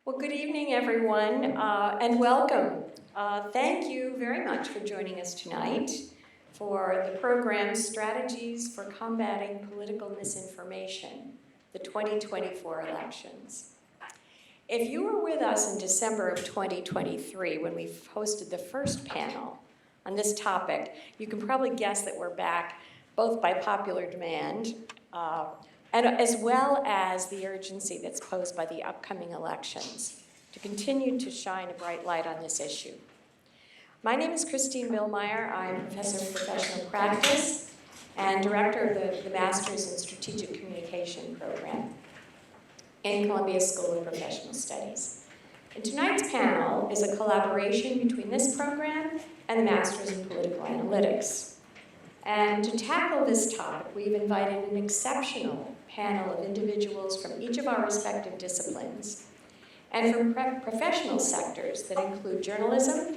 Well, good evening, everyone, and welcome. Thank you very much for joining us tonight for the program Strategies for Combating Political Misinformation, the 2024 elections. If you were with us in December of 2023 when we hosted the first panel on this topic, you can probably guess that we're back both by popular demand and as well as the urgency that's posed by the upcoming elections to continue to shine a bright light on this issue. My name is Christine Billmeyer. I'm Professor of Professional Practice and Director of the Master's in Strategic Communication program in Columbia School of Professional Studies. And tonight's panel is a collaboration between this program and the Master's in Political Analytics. And to tackle this topic, we've invited an exceptional panel of individuals from each of our respective disciplines and from professional sectors that include journalism,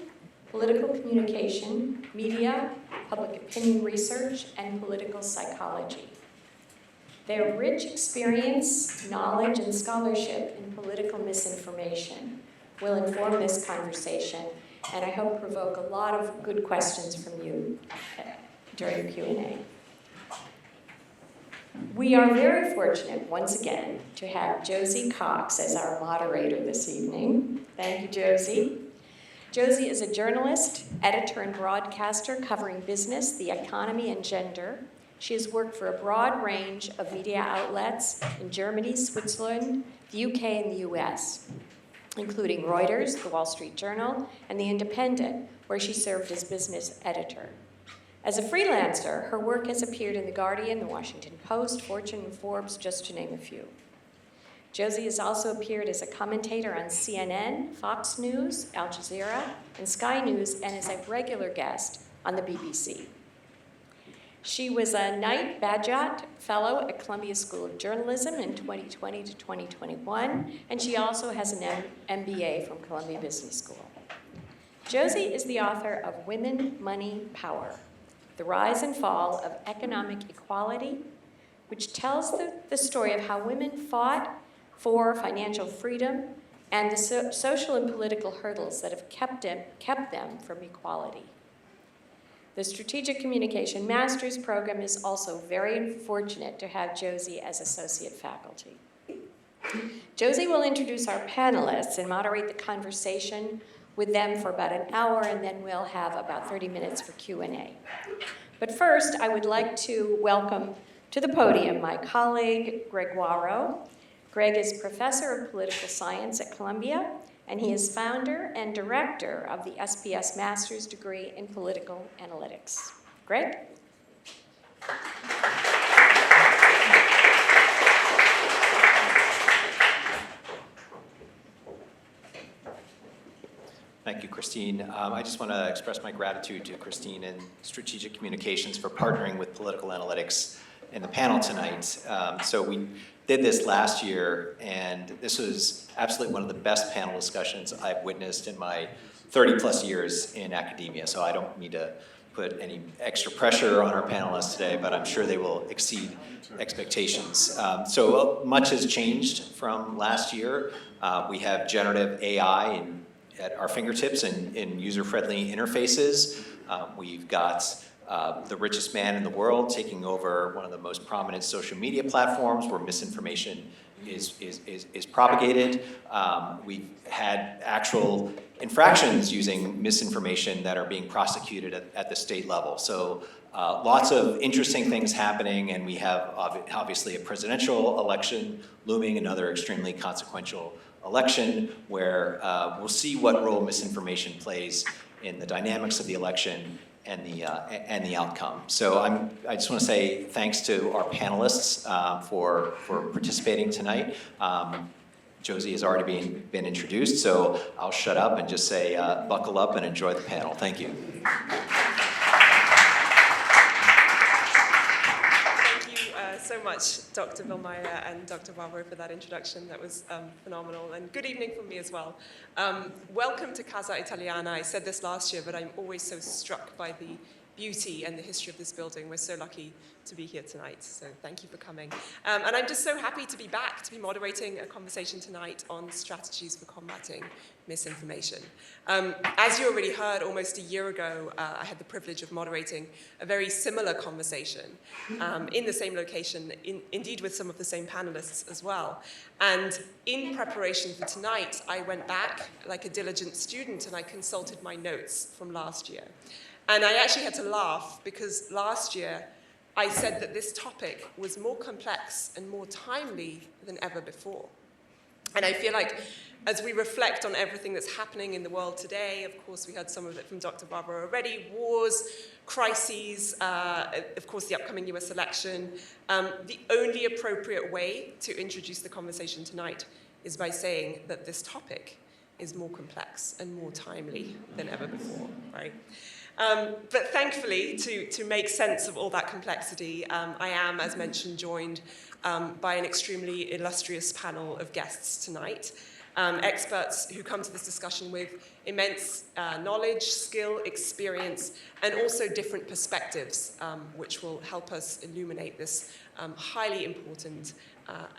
political communication, media, public opinion research, and political psychology. Their rich experience, knowledge, and scholarship in political misinformation will inform this conversation, and I hope provoke a lot of good questions from you during the Q&A. We are very fortunate, once again, to have Josie Cox as our moderator this evening. Thank you, Josie. Josie is a journalist, editor, and broadcaster covering business, the economy, and gender. She has worked for a broad range of media outlets in Germany, Switzerland, the UK, and the US, including Reuters, the Wall Street Journal, and The Independent, where she served as business editor. As a freelancer, her work has appeared in The Guardian, The Washington Post, Fortune, and Forbes, just to name a few. Josie has also appeared as a commentator on CNN, Fox News, Al Jazeera, and Sky News, and is a regular guest on the BBC. She was a Knight Bagehot Fellow at Columbia School of Journalism in 2020 to 2021, and she also has an MBA from Columbia Business School. Josie is the author of Women, Money, Power: The Rise and Fall of Economic Equality, which tells the story of how women fought for financial freedom and the social and political hurdles that have kept them from equality. The Strategic Communication Master's program is also very fortunate to have Josie as associate faculty. Josie will introduce our panelists and moderate the conversation with them for about an hour, and then we'll have about 30 minutes for Q&A. But first, I would like to welcome to the podium my colleague, Greg Warrow. Greg is professor of political science at Columbia, and he is founder and director of the SPS Master's degree in Political Analytics. Greg? Thank you, Christine. I just want to express my gratitude to Christine and Strategic Communications for partnering with Political Analytics in the panel tonight. So we did this last year, and this was absolutely one of the best panel discussions I've witnessed in my 30-plus years in academia. So I don't need to put any extra pressure on our panelists today, but I'm sure they will exceed expectations. So much has changed from last year. We have generative AI at our fingertips in user-friendly interfaces. We've got the richest man in the world taking over one of the most prominent social media platforms where misinformation is propagated. We've had actual infractions using misinformation that are being prosecuted at the state level. So lots of interesting things happening, and we have obviously a presidential election looming, another extremely consequential election where we'll see what role misinformation plays in the dynamics of the election and the outcome. So I just want to say thanks to our panelists for participating tonight. Josie has already been introduced, so I'll shut up and just say buckle up and enjoy the panel. Thank you. So much, Dr. Billmeyer and Dr. Warrow, for that introduction. That was phenomenal. And good evening from me as well. Welcome to Casa Italiana. I said this last year, but I'm always so struck by the beauty and the history of this building. We're so lucky to be here tonight, so thank you for coming. And I'm just so happy to be back, to be moderating a conversation tonight on strategies for combating misinformation. As you already heard, almost a year ago, I had the privilege of moderating a very similar conversation in the same location, indeed with some of the same panelists as well. And in preparation for tonight, I went back like a diligent student and I consulted my notes from last year. And I actually had to laugh because last year I said that this topic was more complex and more timely than ever before. And I feel like as we reflect on everything that's happening in the world today, of course we heard some of it from Dr. Barbara already, wars, crises, of course the upcoming US election, the only appropriate way to introduce the conversation tonight is by saying that this topic is more complex and more timely than ever before, right? But thankfully, to make sense of all that complexity, I am, as mentioned, joined by an extremely illustrious panel of guests tonight, experts who come to this discussion with immense knowledge, skill, experience, and also different perspectives, which will help us illuminate this highly important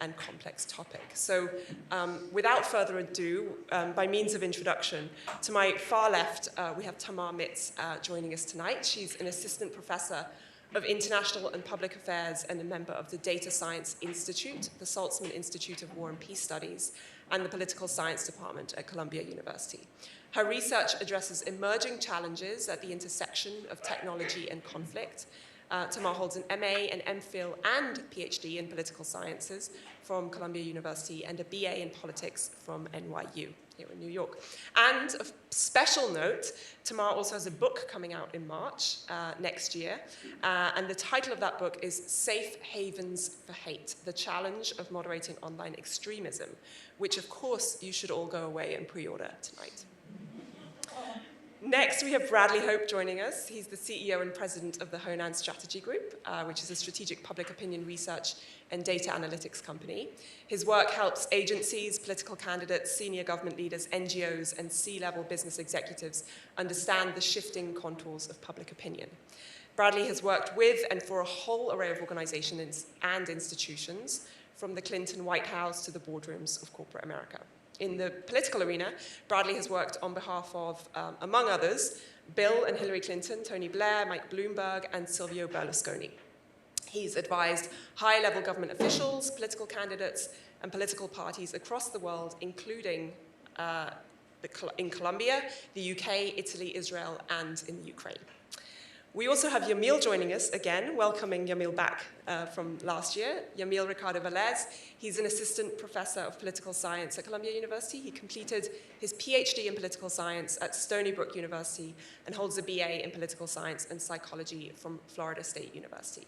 and complex topic. So without further ado, by means of introduction, to my far left, we have Tamar Mitz joining us tonight. She's an assistant professor of International and Public Affairs and a member of the Data Science Institute, the Saltzman Institute of War and Peace Studies, and the Political Science Department at Columbia University. Her research addresses emerging challenges at the intersection of technology and conflict. Tamar holds an MA, an MPhil, and PhD in political sciences from Columbia University and a BA in politics from NYU here in New York. And of special note, Tamar also has a book coming out in March next year, and the title of that book is Safe Havens for Hate, The Challenge of Moderating Online Extremism, which of course you should all go away and pre-order tonight. Next, we have Bradley Hope joining us. He's the CEO and president of the Honan Strategy Group, which is a strategic public opinion research and data analytics company. His work helps agencies, political candidates, senior government leaders, NGOs, and C-level business executives understand the shifting contours of public opinion. Bradley has worked with and for a whole array of organizations and institutions, from the Clinton White House to the boardrooms of corporate America. In the political arena, Bradley has worked on behalf of, among others, Bill and Hillary Clinton, Tony Blair, Mike Bloomberg, and Silvio Berlusconi. He's advised high-level government officials, political candidates, and political parties across the world, including in Colombia, the UK, Italy, Israel, and in the Ukraine. We also have Yamil joining us again, welcoming Yamil back from last year. Yamil Ricardo Velez, he's an assistant professor of political science at Columbia University. He completed his PhD in political science at Stony Brook University and holds a BA in political science and psychology from Florida State University.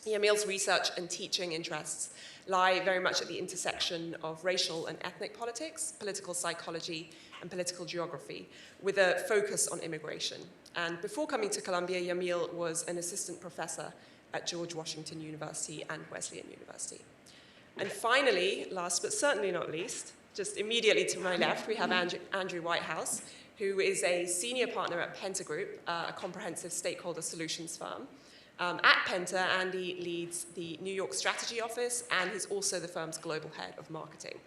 Yamil's research and teaching interests lie very much at the intersection of racial and ethnic politics, political psychology, and political geography, with a focus on immigration. And before coming to Columbia, Yamil was an assistant professor at George Washington University and Wesleyan University. And finally, last but certainly not least, just immediately to my left, we have Andrew Whitehouse, who is a senior partner at Penta Group, a comprehensive stakeholder solutions firm. At Penta, Andy leads the New York Strategy Office, and he's also the firm's global head of marketing.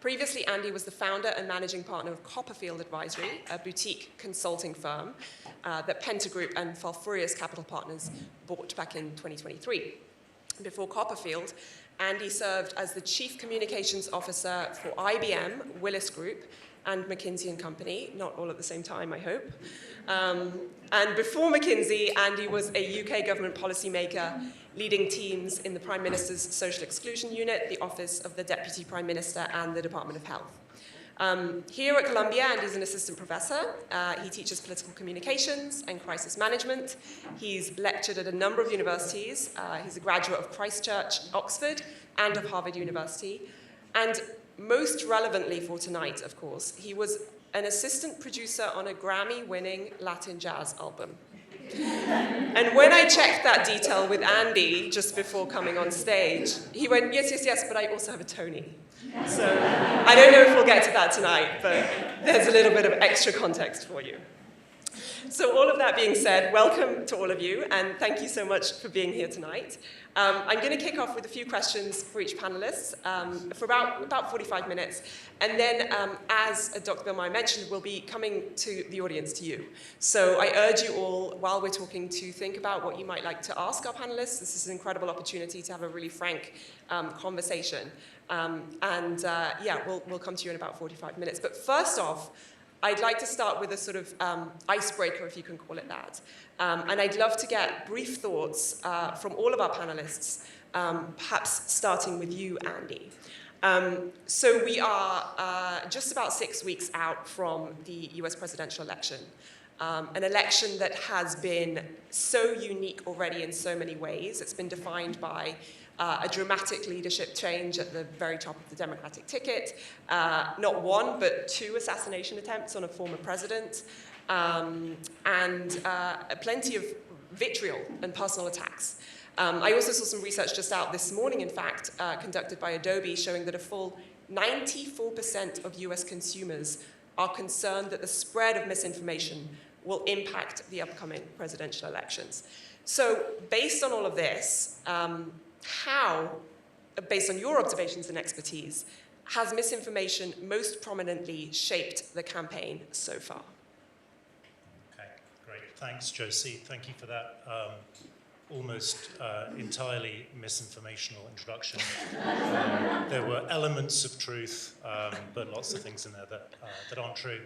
Previously, Andy was the founder and managing partner of Copperfield Advisory, a boutique consulting firm that Penta Group and Falfurrias Capital Partners bought back in 2023. Before Copperfield, Andy served as the Chief Communications Officer for IBM, Willis Group, and McKinsey & Company, not all at the same time, I hope. And before McKinsey, Andy was a UK government policymaker, leading teams in the Prime Minister's Social Exclusion Unit, the Office of the Deputy Prime Minister, and the Department of Health. Here at Columbia, Andy's an assistant professor. He teaches political communications and crisis management. He's lectured at a number of universities. He's a graduate of Christchurch, Oxford, and of Harvard University. And most relevantly for tonight, of course, he was an assistant producer on a Grammy-winning Latin jazz album. And when I checked that detail with Andy just before coming on stage, he went, yes, but I also have a Tony. So I don't know if we'll get to that tonight, but there's a little bit of extra context for you. So all of that being said, welcome to all of you, and thank you so much for being here tonight. I'm going to kick off with a few questions for each panelist for about 45 minutes, and then, as Dr. Bilmeyer mentioned, we'll be coming to the audience, to you. So I urge you all, while we're talking, to think about what you might like to ask our panelists. This is an incredible opportunity to have a really frank conversation. Yeah, we'll come to you in about 45 minutes. But first off, I'd like to start with a sort of icebreaker, if you can call it that. And I'd love to get brief thoughts from all of our panelists, perhaps starting with you, Andy. So we are just about 6 weeks out from the US presidential election, an election that has been so unique already in so many ways. It's been defined by a dramatic leadership change at the very top of the Democratic ticket, not one, but 2 assassination attempts on a former president, and plenty of vitriol and personal attacks. I also saw some research just out this morning, in fact, conducted by Adobe, showing that a full 94% of US consumers are concerned that the spread of misinformation will impact the upcoming presidential elections. So based on all of this, how, based on your observations and expertise, has misinformation most prominently shaped the campaign so far? Okay, great. Thanks, Josie. Thank you for that almost entirely misinformational introduction. There were elements of truth, but lots of things in there that aren't true.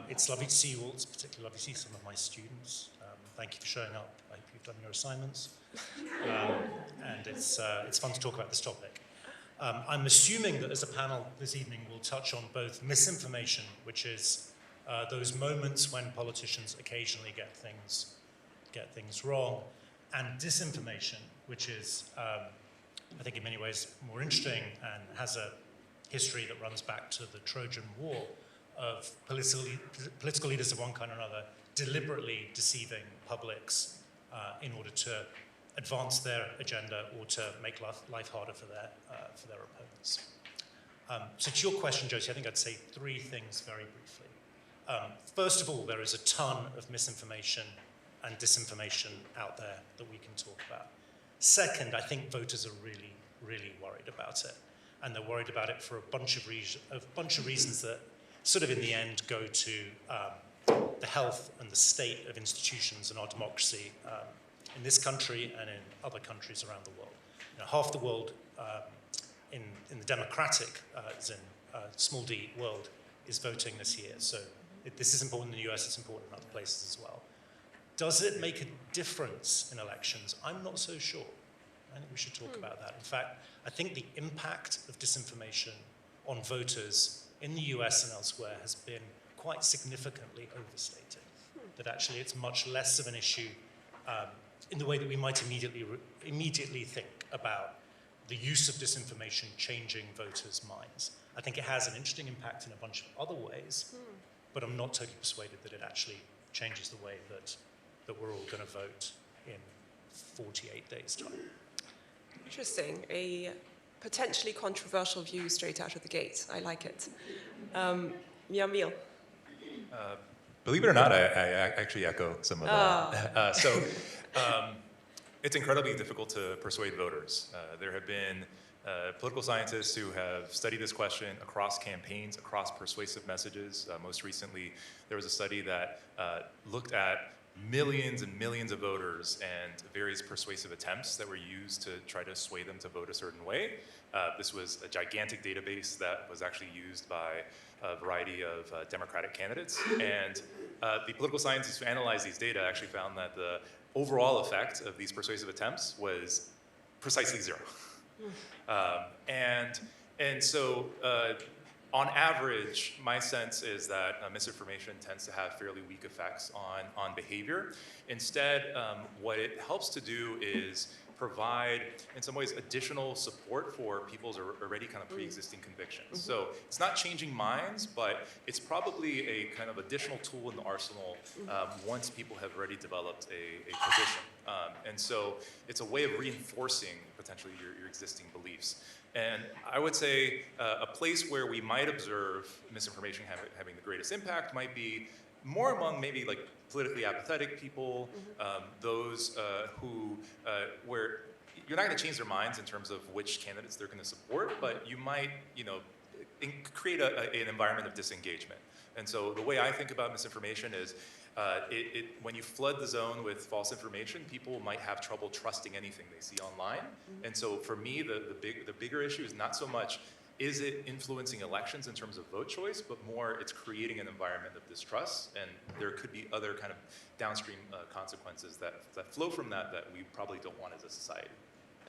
It's lovely to see you all. It's particularly lovely to see some of my students. Thank you for showing up. I hope you've done your assignments. And it's fun to talk about this topic. I'm assuming that as a panel this evening we'll touch on both misinformation, which is those moments when politicians occasionally get things wrong, and disinformation, which is, I think in many ways more interesting and has a history that runs back to the Trojan War of political leaders of one kind or another deliberately deceiving publics in order to advance their agenda or to make life harder for their opponents. So to your question, Josie, I think I'd say 3 things very briefly. First of all, there is a ton of misinformation and disinformation out there that we can talk about. Second, I think voters are really, really worried about it. And they're worried about it for a bunch of reasons that sort of in the end go to the health and the state of institutions and our democracy in this country and in other countries around the world. You know, half the world in the democratic, as in small d, world is voting this year. So this is important in the US, it's important in other places as well. Does it make a difference in elections? I'm not so sure. I think we should talk about that. In fact, I think the impact of disinformation on voters in the US and elsewhere has been quite significantly overstated. That actually it's much less of an issue in the way that we might immediately think about the use of disinformation changing voters' minds. I think it has an interesting impact in a bunch of other ways, but I'm not totally persuaded that it actually changes the way that we're all going to vote in 48 days' time. Interesting. A potentially controversial view straight out of the gate. I like it. Yamil. Believe it or not, I actually echo some of that. It's incredibly difficult to persuade voters. There have been political scientists who have studied this question across campaigns, across persuasive messages. Most recently, there was a study that looked at millions and millions of voters and various persuasive attempts that were used to try to sway them to vote a certain way. This was a gigantic database that was actually used by a variety of Democratic candidates. And the political scientists who analyzed these data actually found that the overall effect of these persuasive attempts was precisely 0. And so on average, my sense is that misinformation tends to have fairly weak effects on behavior. Instead, what it helps to do is provide, in some ways, additional support for people's already kind of pre-existing convictions. So it's not changing minds, but it's probably a kind of additional tool in the arsenal once people have already developed a position. And so it's a way of reinforcing potentially your existing beliefs. And I would say a place where we might observe misinformation having the greatest impact might be more among maybe like politically apathetic people, those who, where you're not going to change their minds in terms of which candidates they're going to support, but you might, create an environment of disengagement. And so the way I think about misinformation is, when you flood the zone with false information, people might have trouble trusting anything they see online. And so for me, the bigger issue is not so much, is it influencing elections in terms of vote choice, but more it's creating an environment of distrust, and there could be other kind of downstream consequences that flow from that we probably don't want as a society.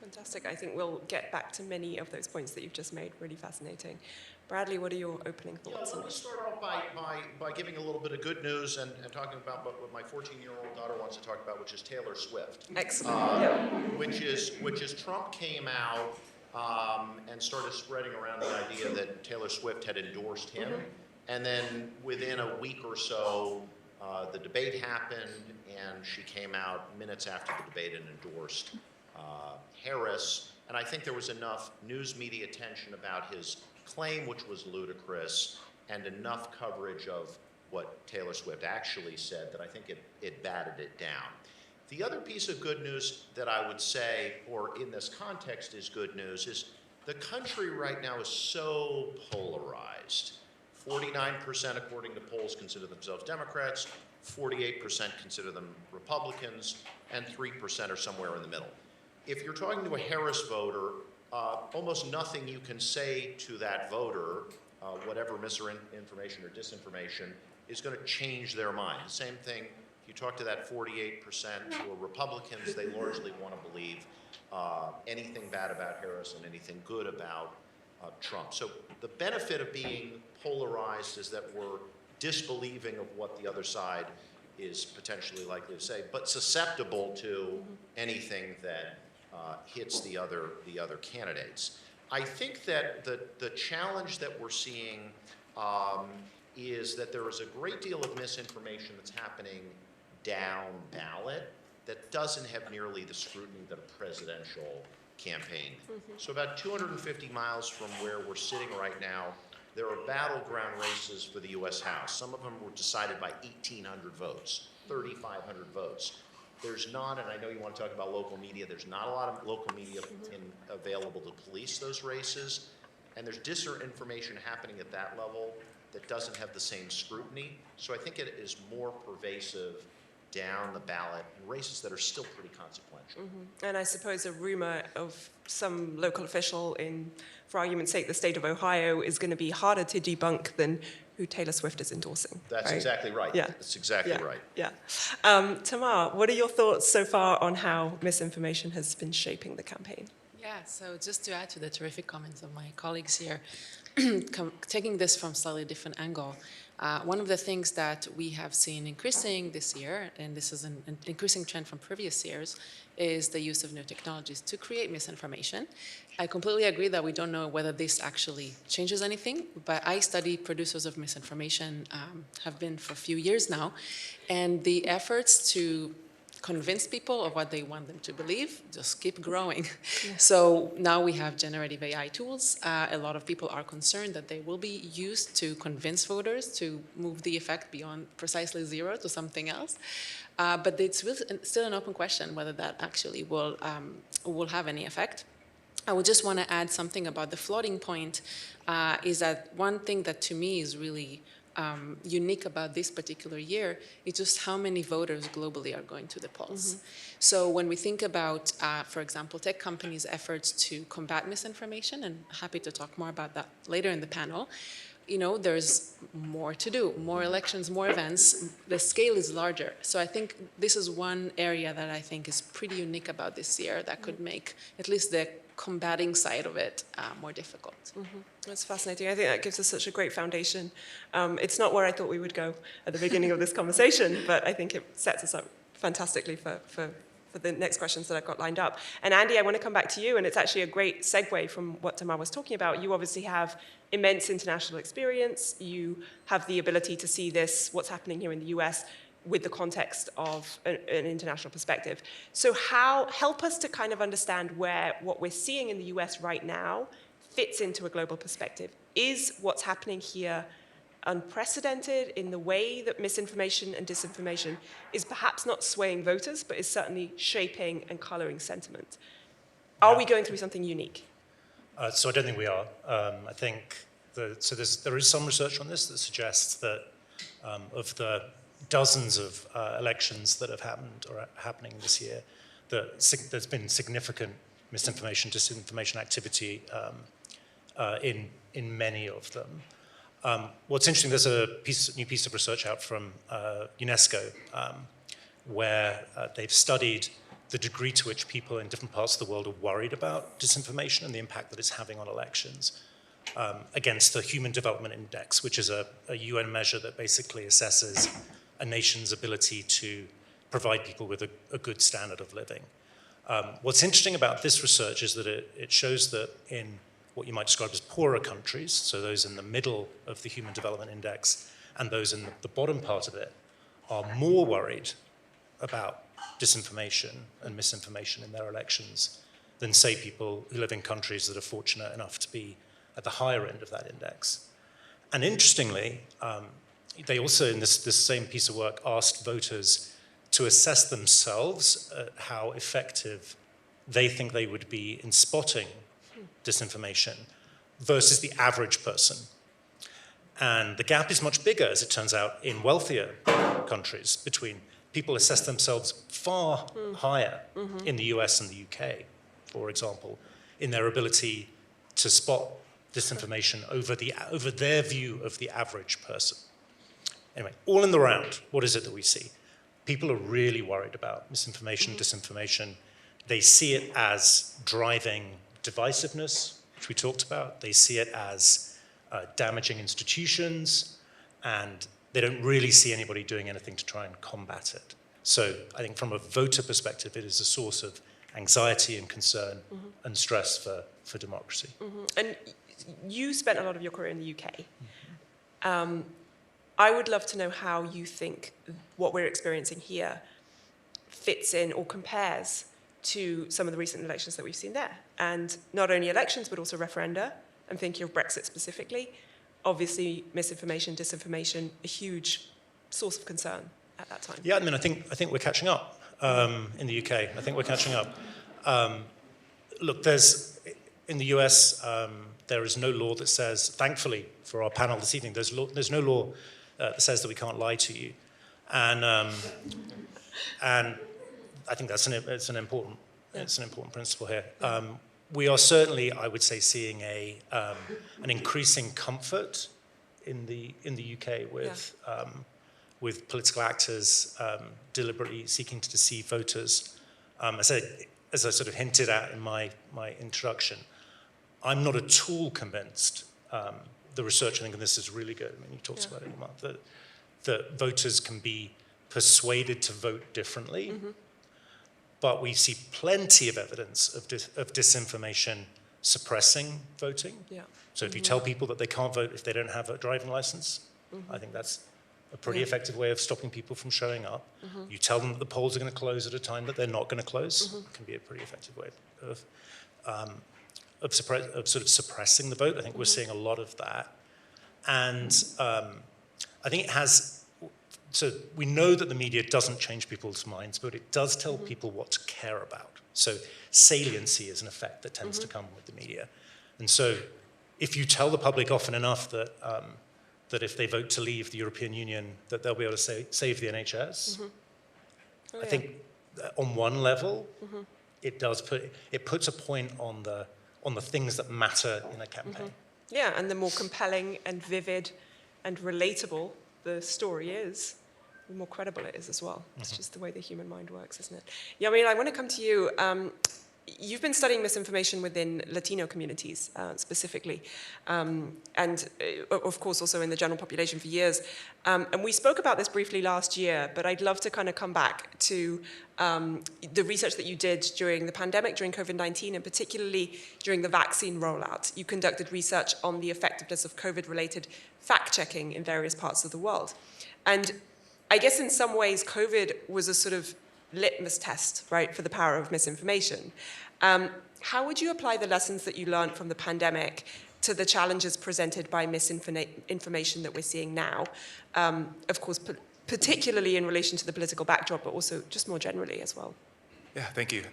Fantastic. I think we'll get back to many of those points that you've just made. Really fascinating. Bradley, what are your opening thoughts? Let me start off by giving a little bit of good news and talking about what my 14-year-old daughter wants to talk about, which is Taylor Swift. Excellent. Which is Trump came out and started spreading around the idea that Taylor Swift had endorsed him. And then within a week or so, the debate happened, and she came out minutes after the debate and endorsed Harris. And I think there was enough news media attention about his claim, which was ludicrous, and enough coverage of what Taylor Swift actually said that I think it batted it down. The other piece of good news that I would say, or in this context is good news, is the country right now is so polarized. 49% according to polls consider themselves Democrats, 48% consider them Republicans, and 3% are somewhere in the middle. If you're talking to a Harris voter, almost nothing you can say to that voter, whatever misinformation or disinformation, is going to change their mind. The same thing, if you talk to that 48% who are Republicans, they largely want to believe anything bad about Harris and anything good about Trump. So the benefit of being polarized is that we're disbelieving of what the other side is potentially likely to say, but susceptible to anything that hits the other candidates. I think that the challenge that we're seeing is that there is a great deal of misinformation that's happening down ballot that doesn't have nearly the scrutiny that a presidential campaign. So about 250 miles from where we're sitting right now, there are battleground races for the U.S. House. Some of them were decided by 1,800 votes, 3,500 votes. There's not, and I know you want to talk about local media, there's not a lot of local media available to police those races, and there's disinformation happening at that level that doesn't have the same scrutiny. So I think it is more pervasive down the ballot in races that are still pretty consequential. And I suppose a rumor of some local official in, for argument's sake, the state of Ohio is going to be harder to debunk than who Taylor Swift is endorsing. That's right? exactly right. Yeah. That's exactly right. Yeah. Tamar, what are your thoughts so far on how misinformation has been shaping the campaign? Yeah, so just to add to the terrific comments of my colleagues here, taking this from a slightly different angle, one of the things that we have seen increasing this year, and this is an increasing trend from previous years, is the use of new technologies to create misinformation. I completely agree that we don't know whether this actually changes anything, but I study producers of misinformation, have been for a few years now, and the efforts to convince people of what they want them to believe just keep growing. Yeah. So now we have generative AI tools. A lot of people are concerned that they will be used to convince voters to move the effect beyond precisely zero to something else. But it's still an open question whether that actually will have any effect. I would just want to add something about the floating point, is that one thing that to me is really unique about this particular year is just how many voters globally are going to the polls. So when we think about, for example, tech companies' efforts to combat misinformation, and happy to talk more about that later in the panel, there's more to do, more elections, more events. The scale is larger. So I think this is one area that I think is pretty unique about this year that could make at least the combating side of it more difficult. That's fascinating. I think that gives us such a great foundation. It's not where I thought we would go at the beginning of this conversation, but I think it sets us up fantastically for the next questions that I've got lined up. And Andy, I want to come back to you, and it's actually a great segue from what Tamar was talking about. You obviously have immense international experience. You have the ability to see what's happening here in the US, with the context of an international perspective. So help us to kind of understand where what we're seeing in the US right now fits into a global perspective. Is what's happening here unprecedented in the way that misinformation and disinformation is perhaps not swaying voters, but is certainly shaping and coloring sentiment. Are we going through something unique? So I don't think we are. I think there is some research on this that suggests that of the dozens of elections that have happened or are happening this year, that there's been significant misinformation, disinformation activity in many of them. What's interesting, there's a new piece of research out from UNESCO where they've studied the degree to which people in different parts of the world are worried about disinformation and the impact that it's having on elections against the Human Development Index, which is a UN measure that basically assesses a nation's ability to provide people with a good standard of living. What's interesting about this research is that it shows that in what you might describe as poorer countries, so those in the middle of the Human Development Index and those in the bottom part of it, are more worried about disinformation and misinformation in their elections than, say, people who live in countries that are fortunate enough to be at the higher end of that index. And interestingly, they also, in this same piece of work, asked voters to assess themselves how effective they think they would be in spotting disinformation versus the average person. And the gap is much bigger, as it turns out, in wealthier countries between people assess themselves far higher in the US and the UK, for example, in their ability to spot disinformation over their view of the average person. Anyway, all in the round, what is it that we see? People are really worried about misinformation, disinformation. They see it as driving divisiveness, which we talked about. They see it as damaging institutions, and they don't really see anybody doing anything to try and combat it. So I think from a voter perspective, it is a source of anxiety and concern and stress for democracy. And you spent a lot of your career in the UK. I would love to know how you think what we're experiencing here fits in or compares to some of the recent elections that we've seen there. And not only elections, but also referenda. I'm thinking of Brexit specifically. Obviously, misinformation, disinformation, a huge source of concern at that time. Yeah, I mean, I think we're catching up in the UK. I think we're catching up. Look, in the US, there is no law that says, thankfully for our panel this evening, there's no law that says that we can't lie to you. And I think it's an important principle here. We are certainly, I would say, seeing an increasing comfort in the UK with political actors deliberately seeking to deceive voters. As I sort of hinted at in my introduction, I'm not at all convinced. The research, I think, on this is really good. I mean, you talked about it, Mark, that voters can be persuaded to vote differently. But we see plenty of evidence of disinformation suppressing voting. Yeah. So if you tell people that they can't vote if they don't have a driving license, I think that's a pretty effective way of stopping people from showing up. You tell them that the polls are going to close at a time that they're not going to close. It can be a pretty effective way of sort of suppressing the vote. I think we're seeing a lot of that. And I think it has... So we know that the media doesn't change people's minds, but it does tell people what to care about. So saliency is an effect that tends to come with the media. And so if you tell the public often enough that that if they vote to leave the European Union, that they'll be able to save the NHS, I think on one level, it puts a point on the things that matter in a campaign. Yeah, and the more compelling and vivid and relatable the story is, the more credible it is as well. It's just the way the human mind works, isn't it? Yeah, I mean, I want to come to you. You've been studying misinformation within Latino communities specifically, and of course also in the general population for years. And we spoke about this briefly last year, but I'd love to kind of come back to the research that you did during the pandemic, during COVID-19, and particularly during the vaccine rollout. You conducted research on the effectiveness of COVID-related fact-checking in various parts of the world. And I guess in some ways, COVID was a sort of litmus test, right, for the power of misinformation. How would you apply the lessons that you learned from the pandemic to the challenges presented by misinformation that we're seeing now, of course, particularly in relation to the political backdrop, but also just more generally as well. Yeah, thank you.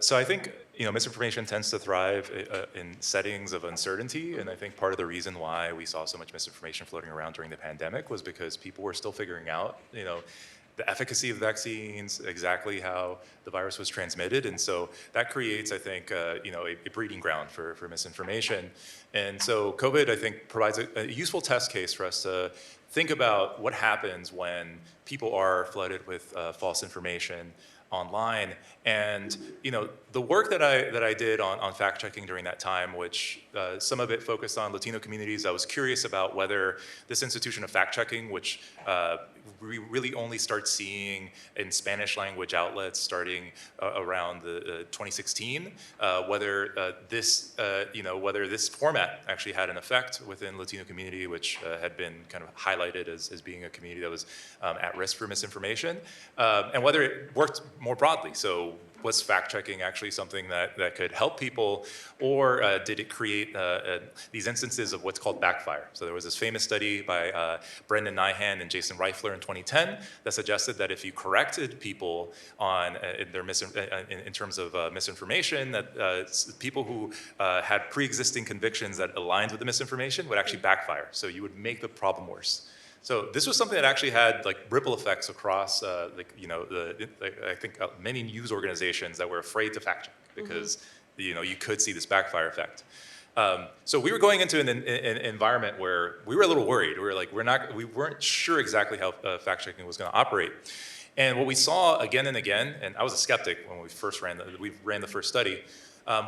So I think misinformation tends to thrive in settings of uncertainty, and I think part of the reason why we saw so much misinformation floating around during the pandemic was because people were still figuring out, the efficacy of vaccines, exactly how the virus was transmitted, and so that creates, I think, a breeding ground for misinformation. And so COVID, I think, provides a useful test case for us to think about what happens when people are flooded with false information online. And the work that I did on fact checking during that time, which some of it focused on Latino communities, I was curious about whether this institution of fact checking, which we really only start seeing in Spanish language outlets starting around the 2016, whether this format actually had an effect within Latino community, which had been kind of highlighted as being a community that was at risk for misinformation, and whether it worked more broadly. So was fact-checking actually something that could help people, or did it create these instances of what's called backfire? So there was this famous study by Brendan Nyhan and Jason Reifler in 2010 that suggested that if you corrected people on in terms of misinformation, that people who had pre-existing convictions that aligned with the misinformation would actually backfire. So you would make the problem worse. So this was something that actually had ripple effects across, I think many news organizations that were afraid to fact check because you could see this backfire effect. So we were going into an environment where we were a little worried. We weren't sure exactly how fact checking was going to operate. And what we saw again and again, and I was a skeptic when we ran the first study,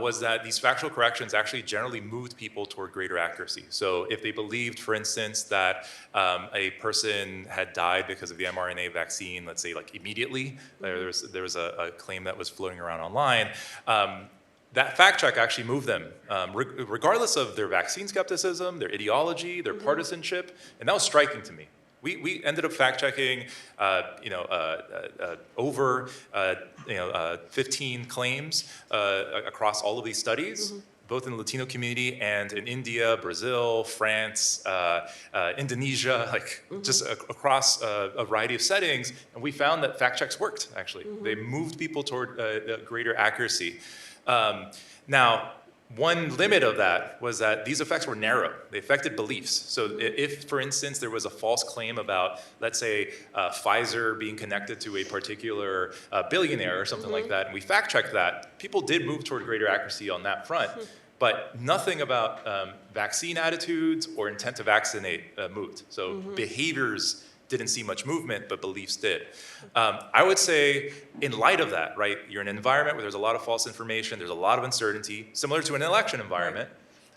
was that these factual corrections actually generally moved people toward greater accuracy. So if they believed, for instance, that a person had died because of the mRNA vaccine, let's say immediately, there was a claim that was floating around online, that fact check actually moved them, regardless of their vaccine skepticism, their ideology, their partisanship, and that was striking to me. We ended up fact checking, over 15 claims across all of these studies, both in the Latino community and in India, Brazil, France, Indonesia, just across a variety of settings. And we found that fact checks worked, actually. They moved people toward greater accuracy. Now, one limit of that was that these effects were narrow. They affected beliefs. So if, for instance, there was a false claim about, let's say, Pfizer being connected to a particular billionaire or something like that, and we fact-checked that, people did move toward greater accuracy on that front. But nothing about vaccine attitudes or intent to vaccinate moved. So behaviors didn't see much movement, but beliefs did. I would say, in light of that, right, you're in an environment where there's a lot of false information, there's a lot of uncertainty, similar to an election environment.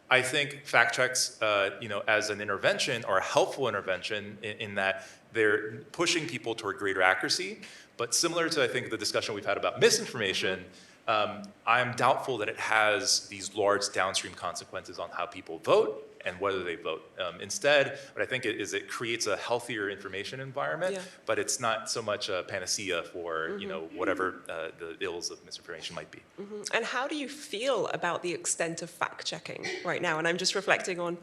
I think fact checks, as an intervention, are a helpful intervention in that they're pushing people toward greater accuracy. But similar to, I think, the discussion we've had about misinformation, I'm doubtful that it has these large downstream consequences on how people vote and whether they vote. Instead, what I think it creates a healthier information environment, but it's not so much a panacea for whatever the ills of misinformation might be. And how do you feel about the extent of fact-checking right now? And I'm just reflecting on,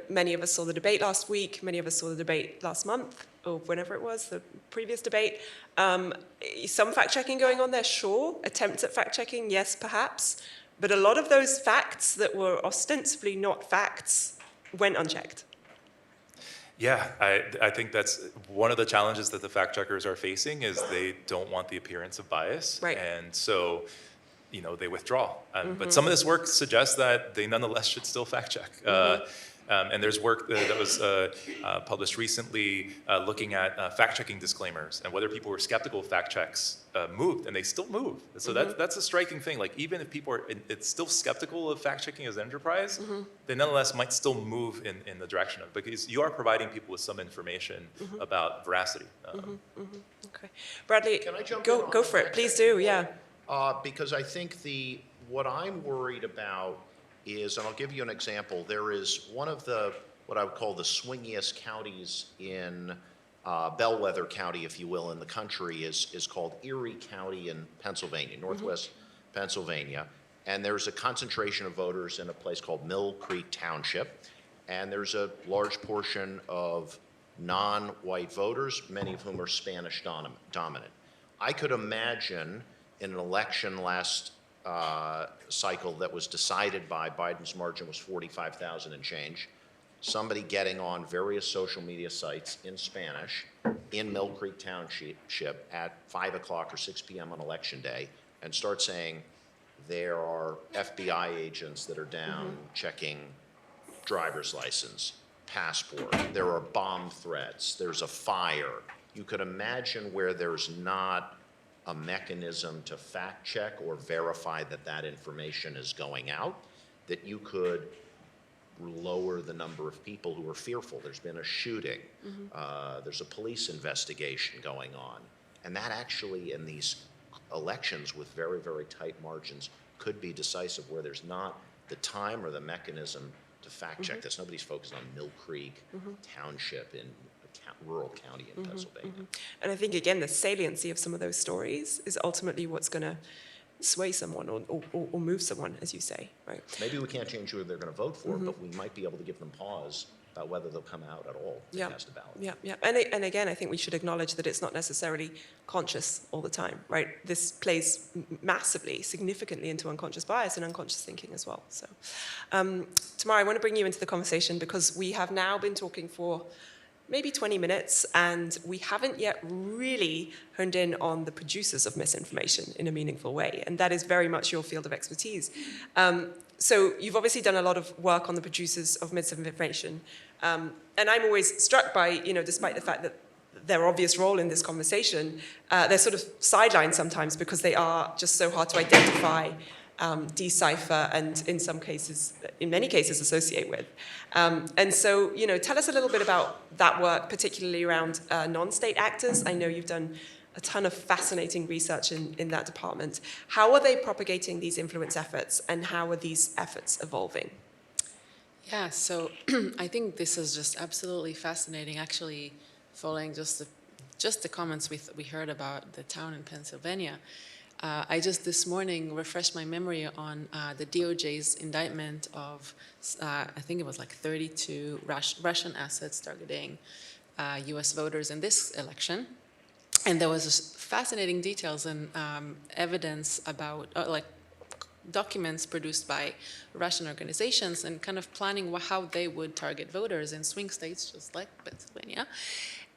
many of us saw the debate last week, many of us saw the debate last month, or whenever it was, the previous debate. Some fact-checking going on there, sure. Attempts at fact-checking, yes, perhaps. But a lot of those facts that were ostensibly not facts went unchecked. Yeah, I think that's one of the challenges that the fact checkers are facing is they don't want the appearance of bias. Right. And so, they withdraw. But some of this work suggests that they nonetheless should still fact check. And there's work that was published recently looking at fact-checking disclaimers and whether people were skeptical of fact checks moved, and they still move. So that's a striking thing. Even if people are it's still skeptical of fact-checking as an enterprise, they nonetheless might still move in the direction of, because you are providing people with some information about veracity. Okay. Bradley, Can I jump go in on for it. fact Please checking? do, yeah. Because I think what I'm worried about is, and I'll give you an example, there is one of what I would call the swingiest counties in Bellwether County, if you will, in the country is called Erie County in Pennsylvania, northwest Pennsylvania. And there's a concentration of voters in a place called Mill Creek Township. And there's a large portion of non-white voters, many of whom are Spanish dominant. I could imagine in an election last cycle that was decided by Biden's margin was 45,000 and change, somebody getting on various social media sites in Spanish in Mill Creek Township at 5 o'clock or 6 p.m. on election day and start saying there are FBI agents that are down checking driver's license, passport, there are bomb threats, there's a fire. You could imagine where there's not a mechanism to fact check or verify that that information is going out, that you could lower the number of people who are fearful. There's been a shooting, there's a police investigation going on, and that actually in these elections with very, very tight margins could be decisive where there's not the time or the mechanism to fact check this. Nobody's focused on Mill Creek Township in a rural county in Pennsylvania. And I think, again, the saliency of some of those stories is ultimately what's going to sway someone or move someone, as you say, right? Maybe we can't change who they're going to vote for, but we might be able to give them pause about whether they'll come out at all to cast a ballot. Yeah. And again, I think we should acknowledge that it's not necessarily conscious all the time, right? This plays massively, significantly into unconscious bias and unconscious thinking as well. So, Tamara, I want to bring you into the conversation because we have now been talking for maybe 20 minutes, and we haven't yet really honed in on the producers of misinformation in a meaningful way, and that is very much your field of expertise. So you've obviously done a lot of work on the producers of misinformation, and I'm always struck by, despite the fact that their obvious role in this conversation, they're sort of sidelined sometimes because they are just so hard to identify, decipher, and in many cases, associate with. And so, tell us a little bit about that work, particularly around non-state actors. I know you've done a ton of fascinating research in that department. How are they propagating these influence efforts, and how are these efforts evolving? Yeah, so I think this is just absolutely fascinating, actually, following just the comments we heard about the town in Pennsylvania. I just this morning refreshed my memory on the DOJ's indictment of, I think it was like 32 Russian assets targeting US voters in this election. And there was just fascinating details and evidence about, documents produced by Russian organizations and kind of planning how they would target voters in swing states, just like Pennsylvania.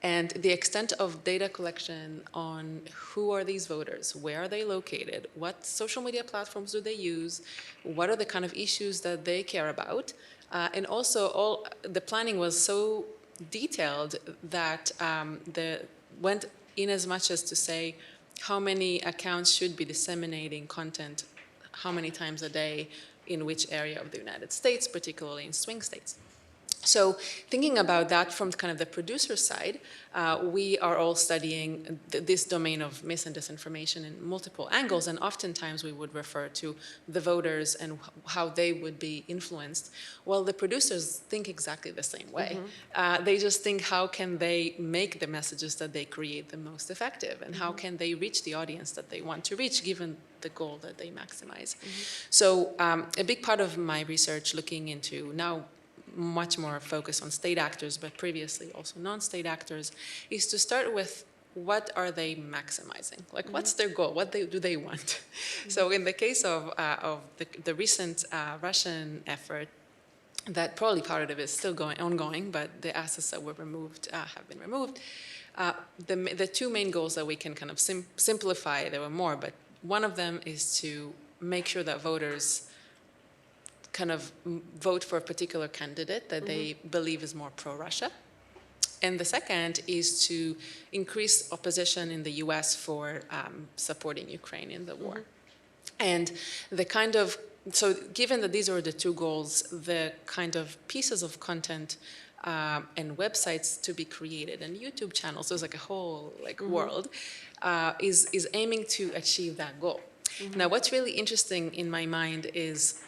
And the extent of data collection on who are these voters, where are they located, what social media platforms do they use, what are the kind of issues that they care about, and also the planning was so detailed that went in as much as to say how many accounts should be disseminating content, how many times a day, in which area of the United States, particularly in swing states. So thinking about that from kind of the producer side, we are all studying this domain of mis and disinformation in multiple angles, and oftentimes we would refer to the voters and how they would be influenced. Well, the producers think exactly the same way. They just think, how can they make the messages that they create the most effective, and how can they reach the audience that they want to reach, given the goal that they maximize. So a big part of my research, looking into now much more focus on state actors, but previously also non-state actors, is to start with what are they maximizing? Like, what's their goal? What do they want? So in the case of the recent Russian effort, that probably part of it is still ongoing, but the assets that were removed have been removed. The two main goals that we can kind of simplify, there were more, but one of them is to make sure that voters kind of vote for a particular candidate that they believe is more pro-Russia. And the second is to increase opposition in the US for supporting Ukraine in the war. And so given that these are the two goals, the kind of pieces of content and websites to be created and YouTube channels, there's like a whole world, is aiming to achieve that goal. Now, what's really interesting in my mind is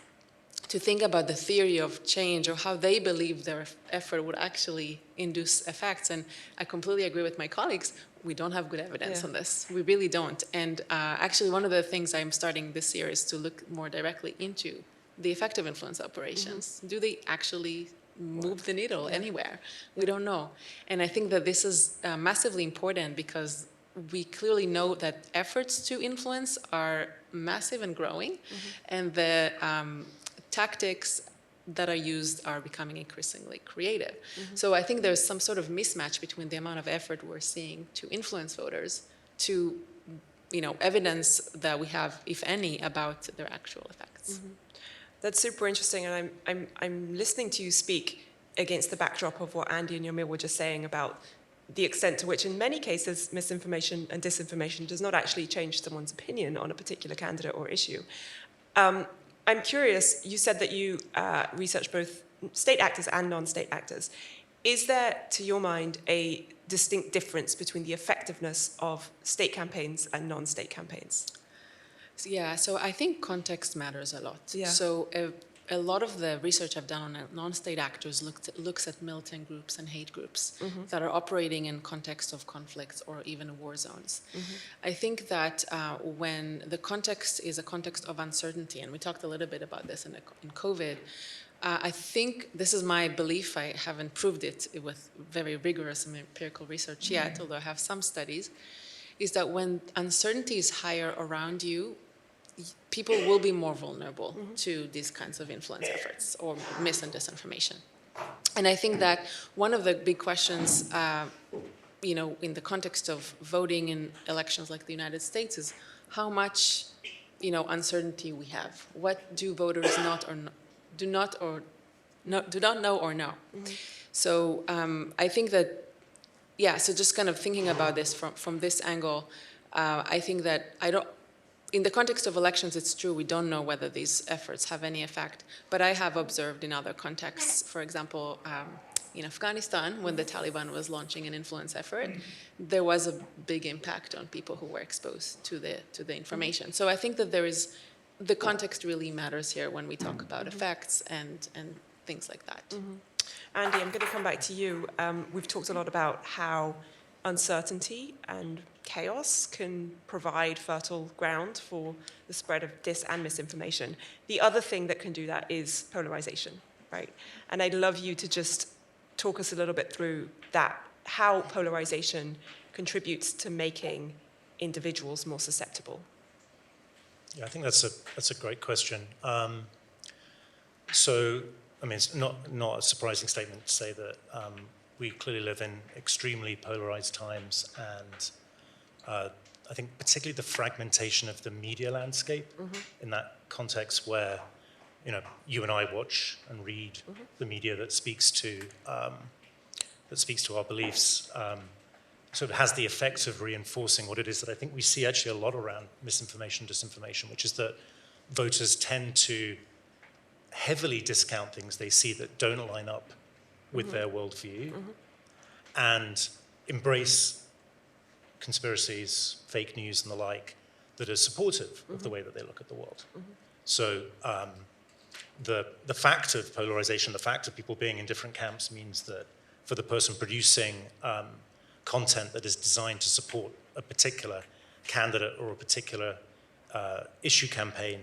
to think about the theory of change or how they believe their effort would actually induce effects. And I completely agree with my colleagues. We don't have good evidence on this. We really don't. And actually, one of the things I'm starting this year is to look more directly into the effective influence operations. Do they actually move the needle anywhere? We don't know. And I think that this is massively important because we clearly know that efforts to influence are massive and growing, and the tactics that are used are becoming increasingly creative. So I think there's some sort of mismatch between the amount of effort we're seeing to influence voters to, evidence that we have, if any, about their actual effects. That's super interesting, and I'm listening to you speak against the backdrop of what Andy and Yomil were just saying about the extent to which, in many cases, misinformation and disinformation does not actually change someone's opinion on a particular candidate or issue. I'm curious, you said that you research both state actors and non-state actors. Is there, to your mind, a distinct difference between the effectiveness of state campaigns and non-state campaigns? Yeah, so I think context matters a lot. Yeah. So a lot of the research I've done on non-state actors looks at militant groups and hate groups that are operating in context of conflicts or even war zones. I think that when the context is a context of uncertainty, and we talked a little bit about this in COVID, I think this is my belief. I haven't proved it with very rigorous empirical research yet, although I have some studies, is that when uncertainty is higher around you, people will be more vulnerable to these kinds of influence efforts or mis and disinformation. And I think that one of the big questions, in the context of voting in elections like the United States is how much, uncertainty we have. What do voters do not know or know? So I think that, so just kind of thinking about this from this angle, I think that in the context of elections, it's true, we don't know whether these efforts have any effect, but I have observed in other contexts, for example, in Afghanistan, when the Taliban was launching an influence effort, there was a big impact on people who were exposed to the information. So I think that the context really matters here when we talk about effects and things like that. Andy, I'm going to come back to you. We've talked a lot about how uncertainty and chaos can provide fertile ground for the spread of dis and misinformation. The other thing that can do that is polarization, right? And I'd love you to just talk us a little bit through that, how polarization contributes to making individuals more susceptible. Yeah, I think that's a great question. It's not a surprising statement to say that we clearly live in extremely polarized times, and I think particularly the fragmentation of the media landscape in that context where, you and I watch and read the media that speaks to our beliefs, sort of has the effect of reinforcing what it is that I think we see actually a lot around misinformation, disinformation, which is that voters tend to heavily discount things they see that don't line up with their worldview and embrace conspiracies, fake news and the like that are supportive of the way that they look at the world. So the fact of polarization, the fact of people being in different camps means that for the person producing content that is designed to support a particular candidate or a particular issue campaign,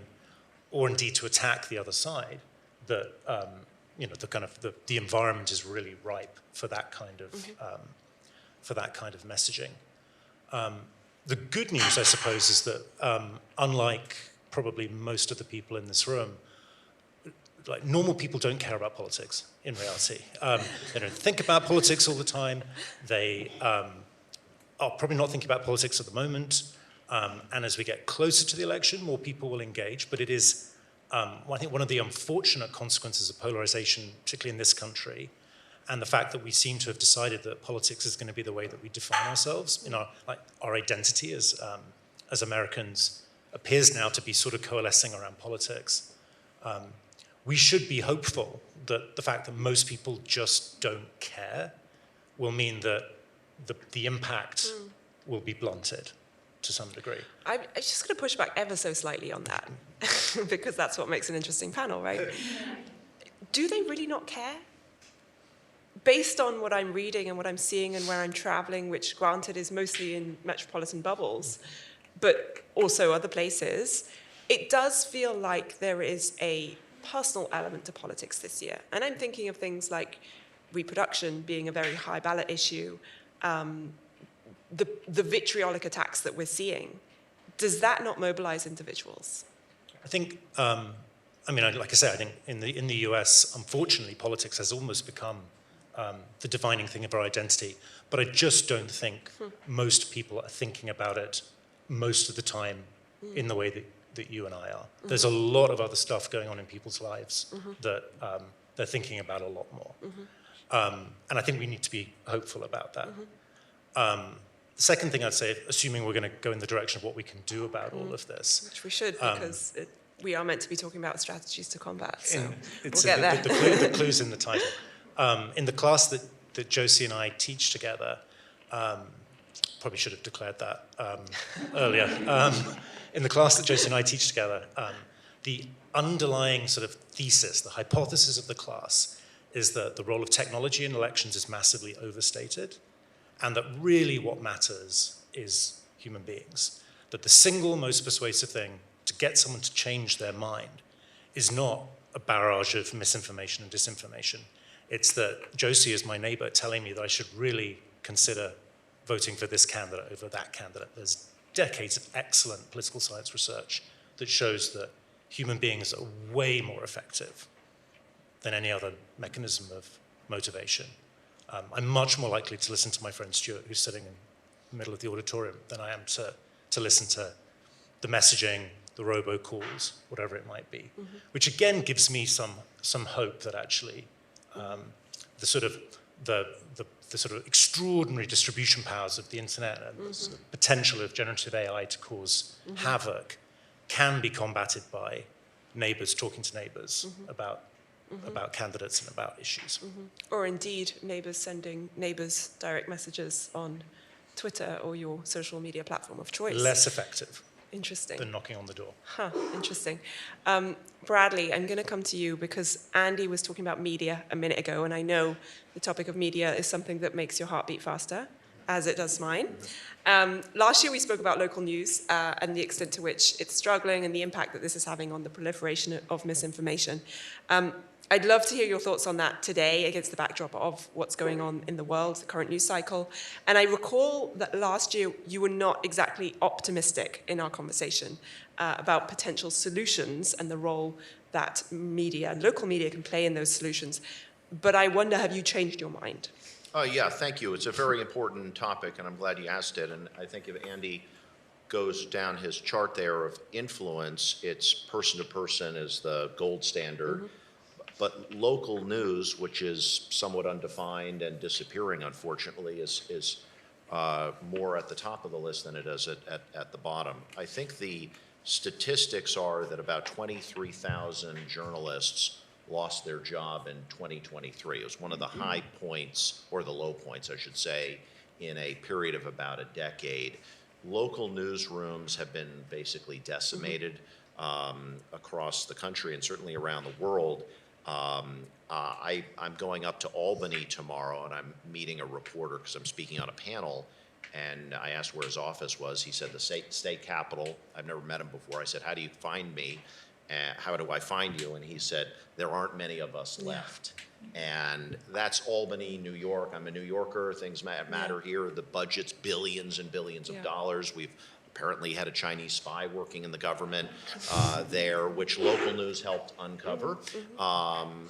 or indeed to attack the other side, that the environment is really ripe for that kind of messaging. The good news, I suppose, is that unlike probably most of the people in this room, like normal people don't care about politics in reality. They don't think about politics all the time. They are probably not thinking about politics at the moment. And as we get closer to the election, more people will engage. But it is, I think, one of the unfortunate consequences of polarization, particularly in this country, and the fact that we seem to have decided that politics is going to be the way that we define ourselves, in our identity as Americans appears now to be sort of coalescing around politics. We should be hopeful that the fact that most people just don't care will mean that the impact will be blunted. to some degree. I'm just going to push back ever so slightly on that, because that's what makes an interesting panel, right? Do they really not care? Based on what I'm reading and what I'm seeing and where I'm traveling, which granted is mostly in metropolitan bubbles, but also other places, it does feel like there is a personal element to politics this year. And I'm thinking of things like reproduction being a very high ballot issue, the vitriolic attacks that we're seeing. Does that not mobilize individuals? I think, like I said, I think in the US, unfortunately, politics has almost become the defining thing of our identity. But I just don't think most people are thinking about it most of the time in the way that you and I are. There's a lot of other stuff going on in people's lives that they're thinking about a lot more. And I think we need to be hopeful about that. The second thing I'd say, assuming we're going to go in the direction of what we can do about all of this. Which we should, because we are meant to be talking about strategies to combat, so we'll It's get there. the clue's in the title. In the class that Josie and I teach together, probably should have declared that earlier. In the class that Josie and I teach together, the underlying sort of thesis, the hypothesis of the class, is that the role of technology in elections is massively overstated, and that really what matters is human beings. That the single most persuasive thing to get someone to change their mind is not a barrage of misinformation and disinformation. It's that Josie is my neighbor telling me that I should really consider voting for this candidate over that candidate. There's decades of excellent political science research that shows that human beings are way more effective than any other mechanism of motivation. I'm much more likely to listen to my friend Stuart, who's sitting in the middle of the auditorium, than I am to listen to the messaging, the robocalls, whatever it might be, which again gives me some hope that actually the sort of extraordinary distribution powers of the internet and the sort of potential of generative AI to cause havoc can be combated by neighbors talking to neighbors about candidates and about issues. Or indeed, neighbors sending neighbors direct messages on Twitter or your social media platform of choice. Less effective Interesting. than knocking on the door. Interesting. Bradley, I'm going to come to you because Andy was talking about media a minute ago, and I know the topic of media is something that makes your heart beat faster, as it does mine. Last year we spoke about local news and the extent to which it's struggling and the impact that this is having on the proliferation of misinformation. I'd love to hear your thoughts on that today against the backdrop of what's going on in the world, the current news cycle. And I recall that last year you were not exactly optimistic in our conversation about potential solutions and the role that media, local media, can play in those solutions. But I wonder, have you changed your mind? Yeah, thank you. It's a very important topic, and I'm glad you asked it. And I think if Andy goes down his chart there of influence, it's person to person is the gold standard. But local news, which is somewhat undefined and disappearing, unfortunately, is more at the top of the list than it is at the bottom. I think the statistics are that about 23,000 journalists lost their job in 2023. It was one of the high points, or the low points, I should say, in a period of about a decade. Local newsrooms have been basically decimated across the country and certainly around the world. I'm going up to Albany tomorrow, and I'm meeting a reporter because I'm speaking on a panel. And I asked where his office was. He said the state capitol. I've never met him before. I said, how do you find me? How do I find you? And he said, there aren't many of us left. And that's Albany, New York. I'm a New Yorker. Things matter here. The budget's billions and billions of dollars. We've apparently had a Chinese spy working in the government there, which local news helped uncover.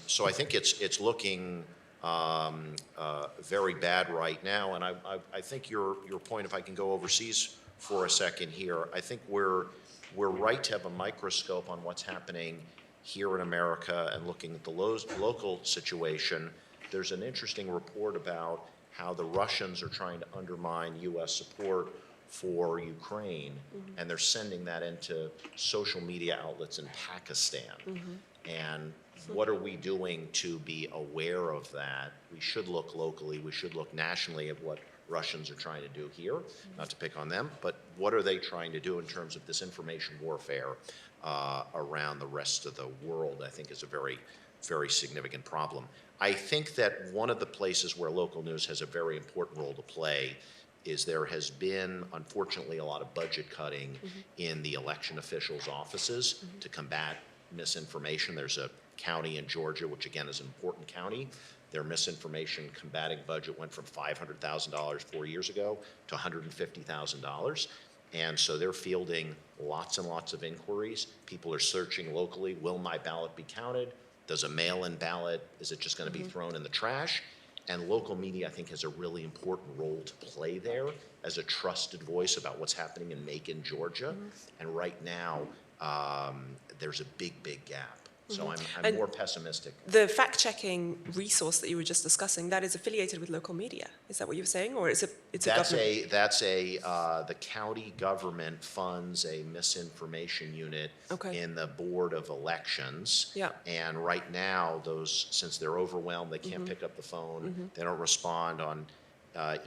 So I think it's looking very bad right now. And I think your point, if I can go overseas for a second here, I think we're right to have a microscope on what's happening here in America and looking at the local situation. There's an interesting report about how the Russians are trying to undermine U.S. support for Ukraine, and they're sending that into social media outlets in Pakistan. And What are we doing to be aware of that? We should look locally, we should look nationally at what Russians are trying to do here, not to pick on them, but what are they trying to do in terms of this information warfare around the rest of the world, I think is a very, very significant problem. I think that one of the places where local news has a very important role to play is there has been, unfortunately, a lot of budget cutting in the election officials' offices to combat misinformation. There's a county in Georgia, which again is an important county. Their misinformation combating budget went from $500,000 4 years ago to $150,000. And so they're fielding lots and lots of inquiries. People are searching locally, will my ballot be counted? Does a mail-in ballot, is it just going to be thrown in the trash? And local media, I think, has a really important role to play there as a trusted voice about what's happening in Macon, Georgia. And right now, there's a big, big gap. So I'm more pessimistic. The fact-checking resource that you were just discussing, that is affiliated with local media. Is that what you were saying, or is it's a government? The county government funds a misinformation unit in the Board of Elections. Yeah. And right now, since they're overwhelmed, they can't pick up the phone, they don't respond on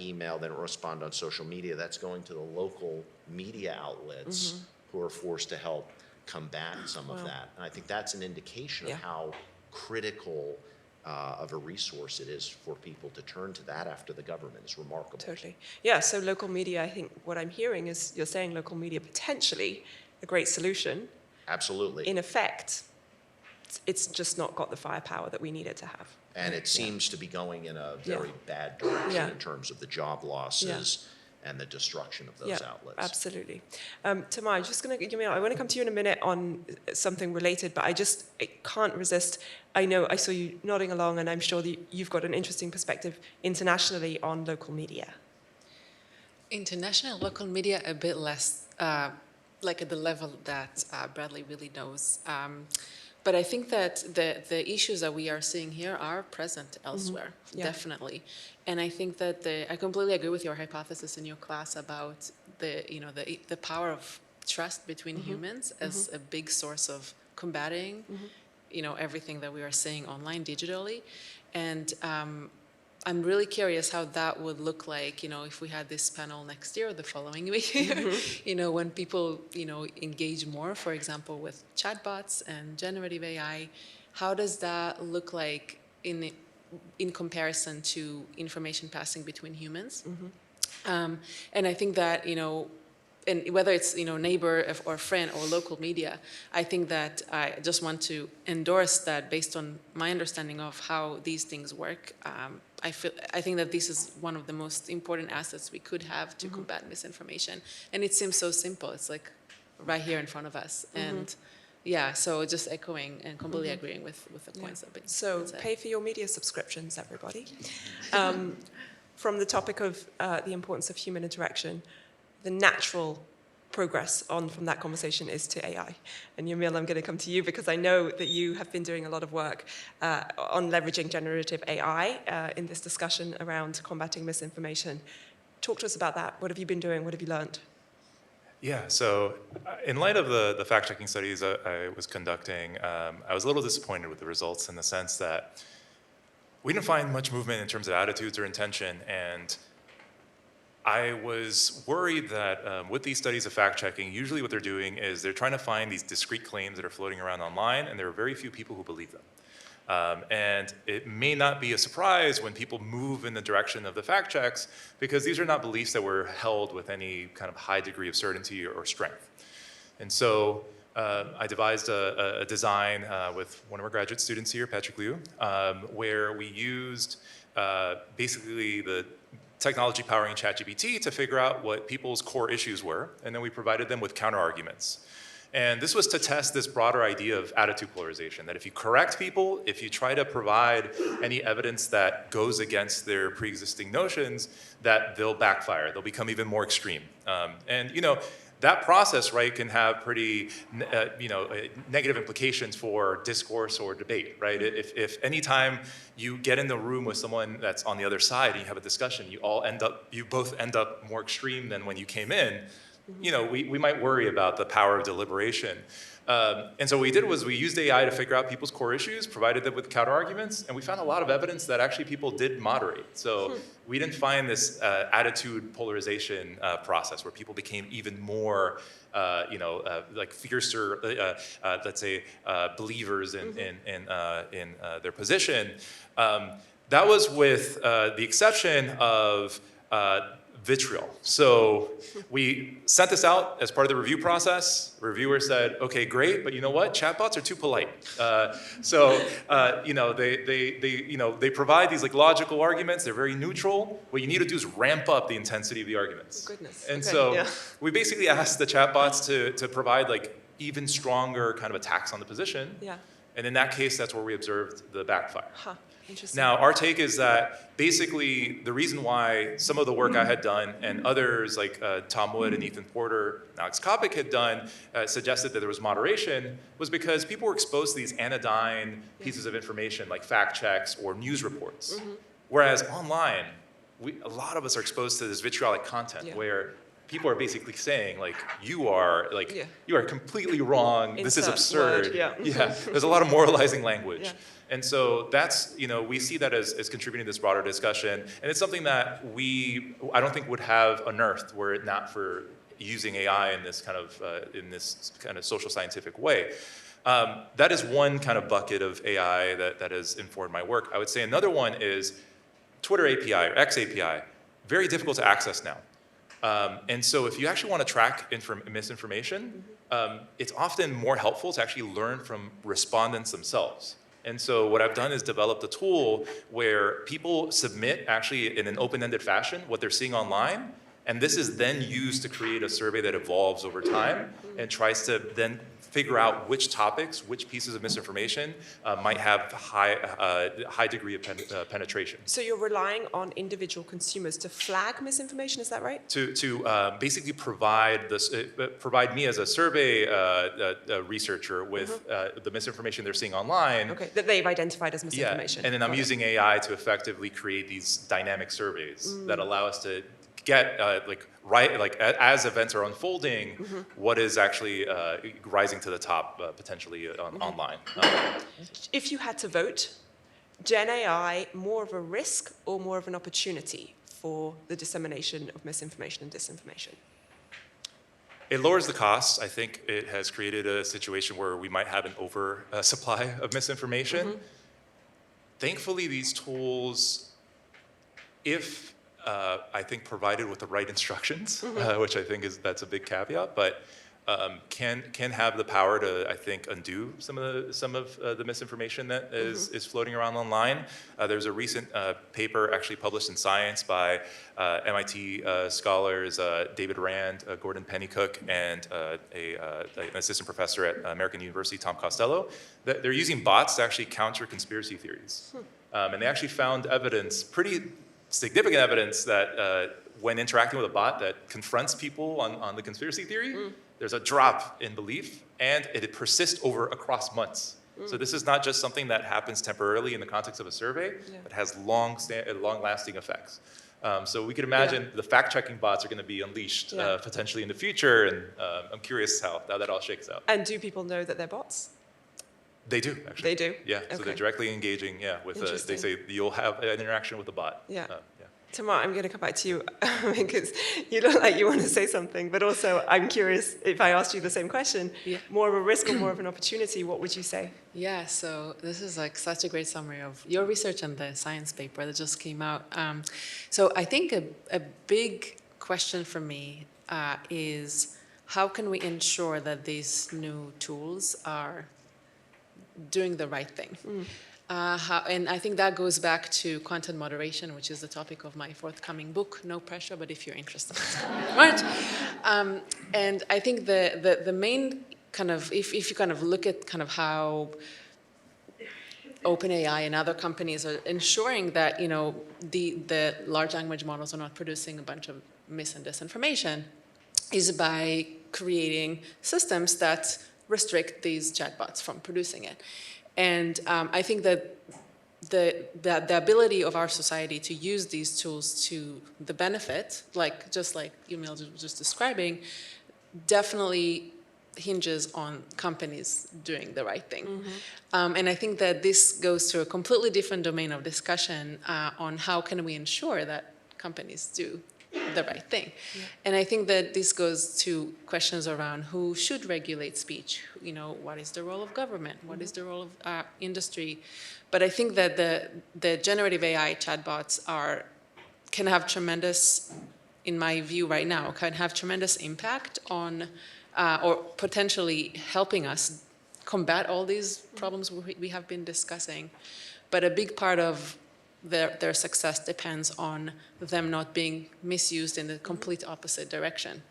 email, they don't respond on social media. That's going to the local media outlets who are forced to help combat some of that. And I think that's an indication of how critical of a resource it is for people to turn to that after the government. Is remarkable. Totally. Yeah, so local media, I think what I'm hearing is you're saying local media potentially a great solution. Absolutely. In effect, it's just not got the firepower that we need it to have. And it seems to be going in a very bad direction in terms of the job losses and the destruction of those outlets. Absolutely. Tamar, I'm just going to give me. I want to come to you in a minute on something related, but I can't resist. I know I saw you nodding along, and I'm sure that you've got an interesting perspective internationally on local media. International local media a bit less, like at the level that Bradley really knows. But I think that the issues that we are seeing here are present elsewhere, definitely. And I think that I completely agree with your hypothesis in your class about the power of trust between humans as a big source of combating, everything that we are seeing online digitally. And I'm really curious how that would look like, if we had this panel next year or the following year, when people, engage more, for example, with chatbots and generative AI. How does that look like in comparison to information passing between humans? And I think that, and whether it's neighbor or friend or local media, I think that I just want to endorse that based on my understanding of how these things work. I think that this is one of the most important assets we could have to combat misinformation. And it seems so simple. It's like right here in front of us. And so just echoing and completely agreeing with the points that have been said. So pay for your media subscriptions, everybody. From the topic of the importance of human interaction, the natural progress from that conversation is to AI. And Yamil, I'm going to come to you because I know that you have been doing a lot of work on leveraging generative AI in this discussion around combating misinformation. Talk to us about that. What have you been doing? What have you learned? Yeah, so in light of the fact-checking studies I was conducting, I was a little disappointed with the results in the sense that we didn't find much movement in terms of attitudes or intention, and I was worried that with these studies of fact-checking, usually what they're doing is they're trying to find these discrete claims that are floating around online, and there are very few people who believe them. And it may not be a surprise when people move in the direction of the fact checks, because these are not beliefs that were held with any kind of high degree of certainty or strength. And so I devised a design with one of our graduate students here, Patrick Liu, where we used basically the technology powering ChatGPT to figure out what people's core issues were, and then we provided them with counter-arguments. And this was to test this broader idea of attitude polarization, that if you correct people, if you try to provide any evidence that goes against their pre-existing notions, that they'll backfire, they'll become even more extreme. That process, right, can have pretty, negative implications for discourse or debate, right? If any time you get in the room with someone that's on the other side and you have a discussion, you both end up more extreme than when you came in, we might worry about the power of deliberation. And so what we did was we used AI to figure out people's core issues, provided them with counter-arguments, and we found a lot of evidence that actually people did moderate. So we didn't find this attitude polarization process where people became even more, like fiercer, let's say, believers in their position. That was with the exception of vitriol. So we sent this out as part of the review process. The reviewer said, okay, great, but you know what? Chatbots are too polite. They provide these like logical arguments. They're very neutral. What you need to do is ramp up the intensity of the arguments. Oh, goodness. And Okay, so yeah. we basically asked the chatbots to provide like even stronger kind of attacks on the position. Yeah. And in that case, that's where we observed the backfire. Huh. Interesting. Now, our take is that basically the reason why some of the work I had done and others like Tom Wood and Ethan Porter, Alex Kopic had done suggested that there was moderation was because people were exposed to these anodyne pieces of information like fact checks or news reports. Whereas online, a lot of us are exposed to this vitriolic content where people are basically saying like you are completely wrong. This is Insert absurd. word, yeah. There's a lot of moralizing language. Yeah. And so that's, we see that as contributing to this broader discussion. And it's something that I don't think would have unearthed were it not for using AI in this kind of social scientific way. That is one kind of bucket of AI that has informed my work. I would say another one is Twitter API or X API, very difficult to access now. And so if you actually want to track misinformation, it's often more helpful to actually learn from respondents themselves. And so what I've done is developed a tool where people submit actually in an open-ended fashion what they're seeing online, and this is then used to create a survey that evolves over time and tries to then figure out which topics, which pieces of misinformation might have high degree of penetration. So you're relying on individual consumers to flag misinformation, is that right? To basically provide me as a survey researcher with the misinformation they're seeing online. Okay, that they've identified as misinformation. Yeah, and then I'm using AI to effectively create these dynamic surveys that allow us to get as events are unfolding, what is actually rising to the top potentially online. If you had to vote, Gen AI more of a risk or more of an opportunity for the dissemination of misinformation and disinformation? It lowers the costs. I think it has created a situation where we might have an oversupply of misinformation. Thankfully, these tools, if I think provided with the right instructions, which I think that's a big caveat, but can have the power to, I think, undo some of the misinformation that is floating around online. There's a recent paper actually published in Science by MIT scholars David Rand, Gordon Pennycook, and an assistant professor at American University, Tom Costello. They're using bots to actually counter conspiracy theories. And they actually found evidence, pretty significant evidence, that when interacting with a bot that confronts people on the conspiracy theory, there's a drop in belief, and it persists across months. So this is not just something that happens temporarily in the context of a survey, but has long-lasting effects. So we could imagine the fact-checking bots are going to be unleashed potentially in the future, and I'm curious how that all shakes out. And do people know that they're bots? They do, actually. They do? Yeah, so they're directly engaging, with they say you'll have an interaction with a bot. Yeah. Tamar, I'm going to come back to you because you look like you want to say something, but also I'm curious, if I asked you the same question, more of a risk or more of an opportunity, what would you say? Yeah, so this is like such a great summary of your research and the Science paper that just came out. So I think a big question for me is how can we ensure that these new tools are doing the right thing? And I think that goes back to content moderation, which is the topic of my forthcoming book. No pressure, but if you're interested, right? And I think the main kind of, if you kind of look at kind of how OpenAI and other companies are ensuring that the large language models are not producing a bunch of mis and disinformation, is by creating systems that restrict these chatbots from producing it. And I think that the ability of our society to use these tools to the benefit, just like Emil was just describing, definitely hinges on companies doing the right thing. And I think that this goes to a completely different domain of discussion on how can we ensure that companies do the right thing. Yeah. And I think that this goes to questions around who should regulate speech. What is the role of government? What is the role of industry? But I think that the generative AI chatbots can have tremendous, in my view right now, can have tremendous impact on or potentially helping us combat all these problems we have been discussing. But a big part of their success depends on them not being misused in the complete opposite direction.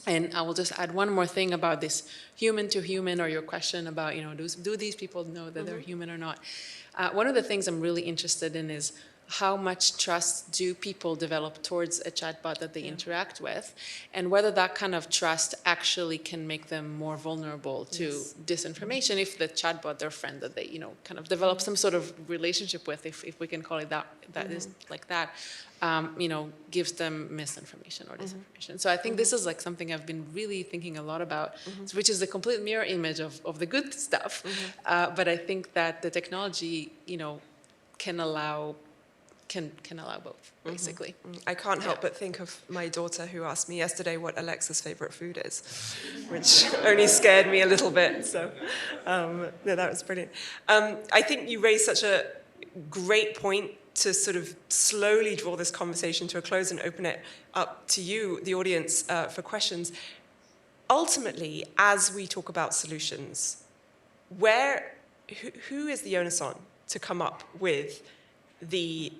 And I will just add one more thing about this human to human, or your question about, do these people know that they're human or not? One of the things I'm really interested in is how much trust do people develop towards a chatbot that they interact with, and whether that kind of trust actually can make them more vulnerable to disinformation if the chatbot, their friend that they, kind of develop some sort of relationship with, if we can call it that is like that, gives them misinformation or disinformation. So I think this is like something I've been really thinking a lot about, which is the complete mirror image of the good stuff. But I think that the technology, can allow both, basically. I can't help but think of my daughter who asked me yesterday what Alexa's favorite food is, which only scared me a little bit. So, no, that was brilliant. I think you raised such a great point to sort of slowly draw this conversation to a close and open it up to you, the audience, for questions. Ultimately, as we talk about solutions, who is the onus on to come up with the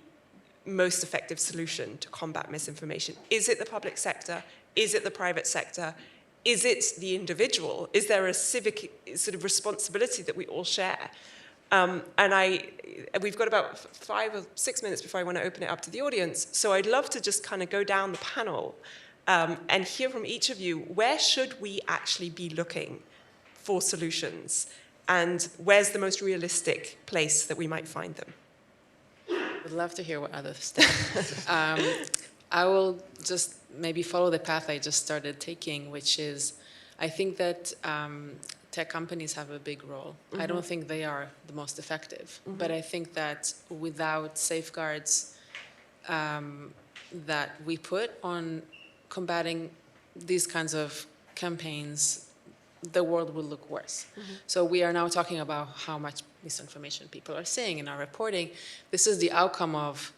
most effective solution to combat misinformation? Is it the public sector? Is it the private sector? Is it the individual? Is there a civic sort of responsibility that we all share? We've got about 5 or 6 minutes before I want to open it up to the audience. So I'd love to just kind of go down the panel and hear from each of you, where should we actually be looking for solutions? And where's the most realistic place that we might find them? Would love to hear what others think. I will just maybe follow the path I just started taking, which is I think that tech companies have a big role. I don't think they are the most effective, but I think that without safeguards that we put on combating these kinds of campaigns, the world will look worse. So we are now talking about how much misinformation people are saying in our reporting. This is the outcome of,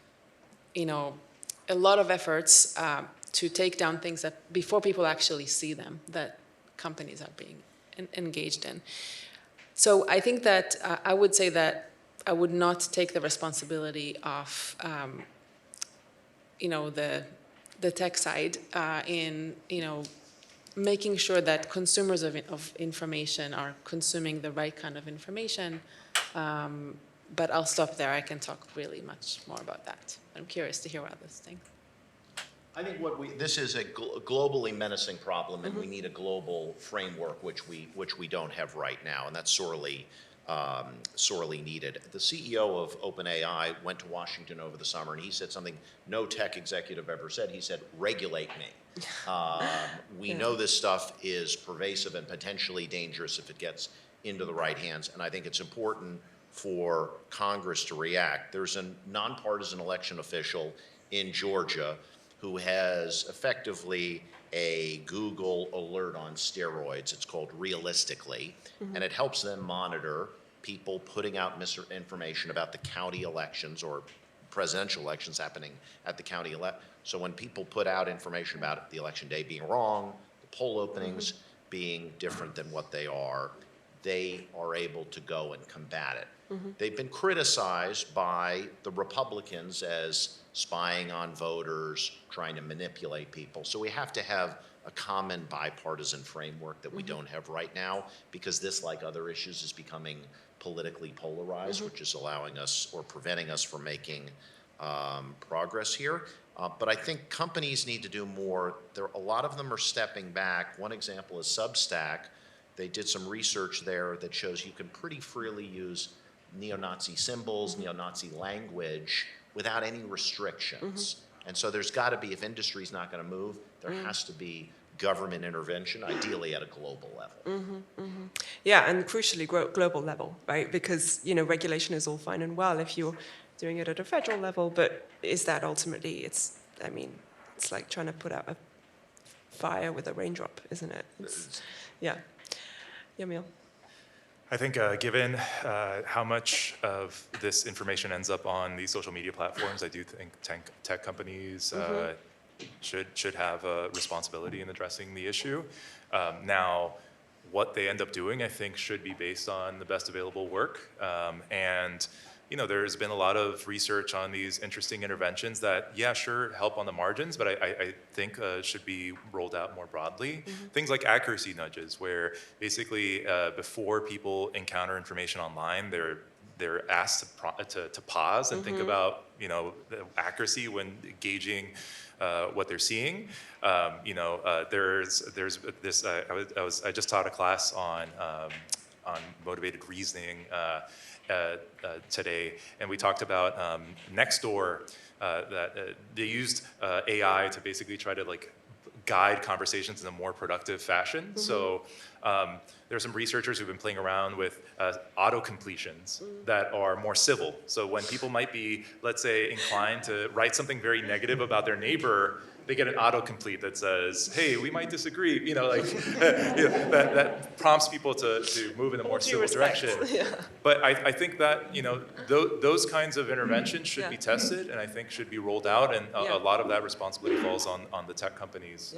a lot of efforts to take down things that before people actually see them, that companies are being engaged in. So I think that I would say that I would not take the responsibility of, the tech side in, making sure that consumers of information are consuming the right kind of information. But I'll stop there. I can talk really much more about that. I'm curious to hear what others think. I think this is a globally menacing problem, and we need a global framework which we don't have right now, and that's sorely needed. The CEO of OpenAI went to Washington over the summer, and he said something no tech executive ever said. He said, "Regulate me." We know this stuff is pervasive and potentially dangerous if it gets into the right hands, and I think it's important for Congress to react. There's a nonpartisan election official in Georgia who has effectively a Google alert on steroids. It's called Realistically, and it helps them monitor people putting out misinformation about the county elections or presidential elections happening at the county election. So when people put out information about the election day being wrong, the poll openings being different than what they are able to go and combat it. They've been criticized by the Republicans as spying on voters, trying to manipulate people. So we have to have a common bipartisan framework that we don't have right now, because this, like other issues, is becoming politically polarized, which is allowing us or preventing us from making progress here. But I think companies need to do more. A lot of them are stepping back. One example is Substack. They did some research there that shows you can pretty freely use neo-Nazi symbols, neo-Nazi language without any restrictions. And so there's got to be, if industry's not going to move, there has to be government intervention, ideally at a global level. Yeah, and crucially, global level, right? Because, regulation is all fine and well if you're doing it at a federal level, but is that ultimately, it's like trying to put out a fire with a raindrop, isn't it? Yeah. Yamil. I think given how much of this information ends up on these social media platforms, I do think tech companies should have a responsibility in addressing the issue. Now, what they end up doing, I think, should be based on the best available work. And there's been a lot of research on these interesting interventions that, yeah, sure, help on the margins, but I think should be rolled out more broadly. Things like accuracy nudges, where basically before people encounter information online, they're asked to pause and think about the accuracy when gauging what they're seeing. There's this. I just taught a class on motivated reasoning today, and we talked about Nextdoor, that they used AI to basically try to guide conversations in a more productive fashion. So there's some researchers who've been playing around with auto completions that are more civil. So when people might be, let's say, inclined to write something very negative about their neighbor, they get an autocomplete that says, "Hey, we might disagree." That prompts people to move in a more civil direction. Yeah. But I think that those kinds of interventions should be tested, and I think should be rolled out. And a lot of that responsibility falls on the tech companies.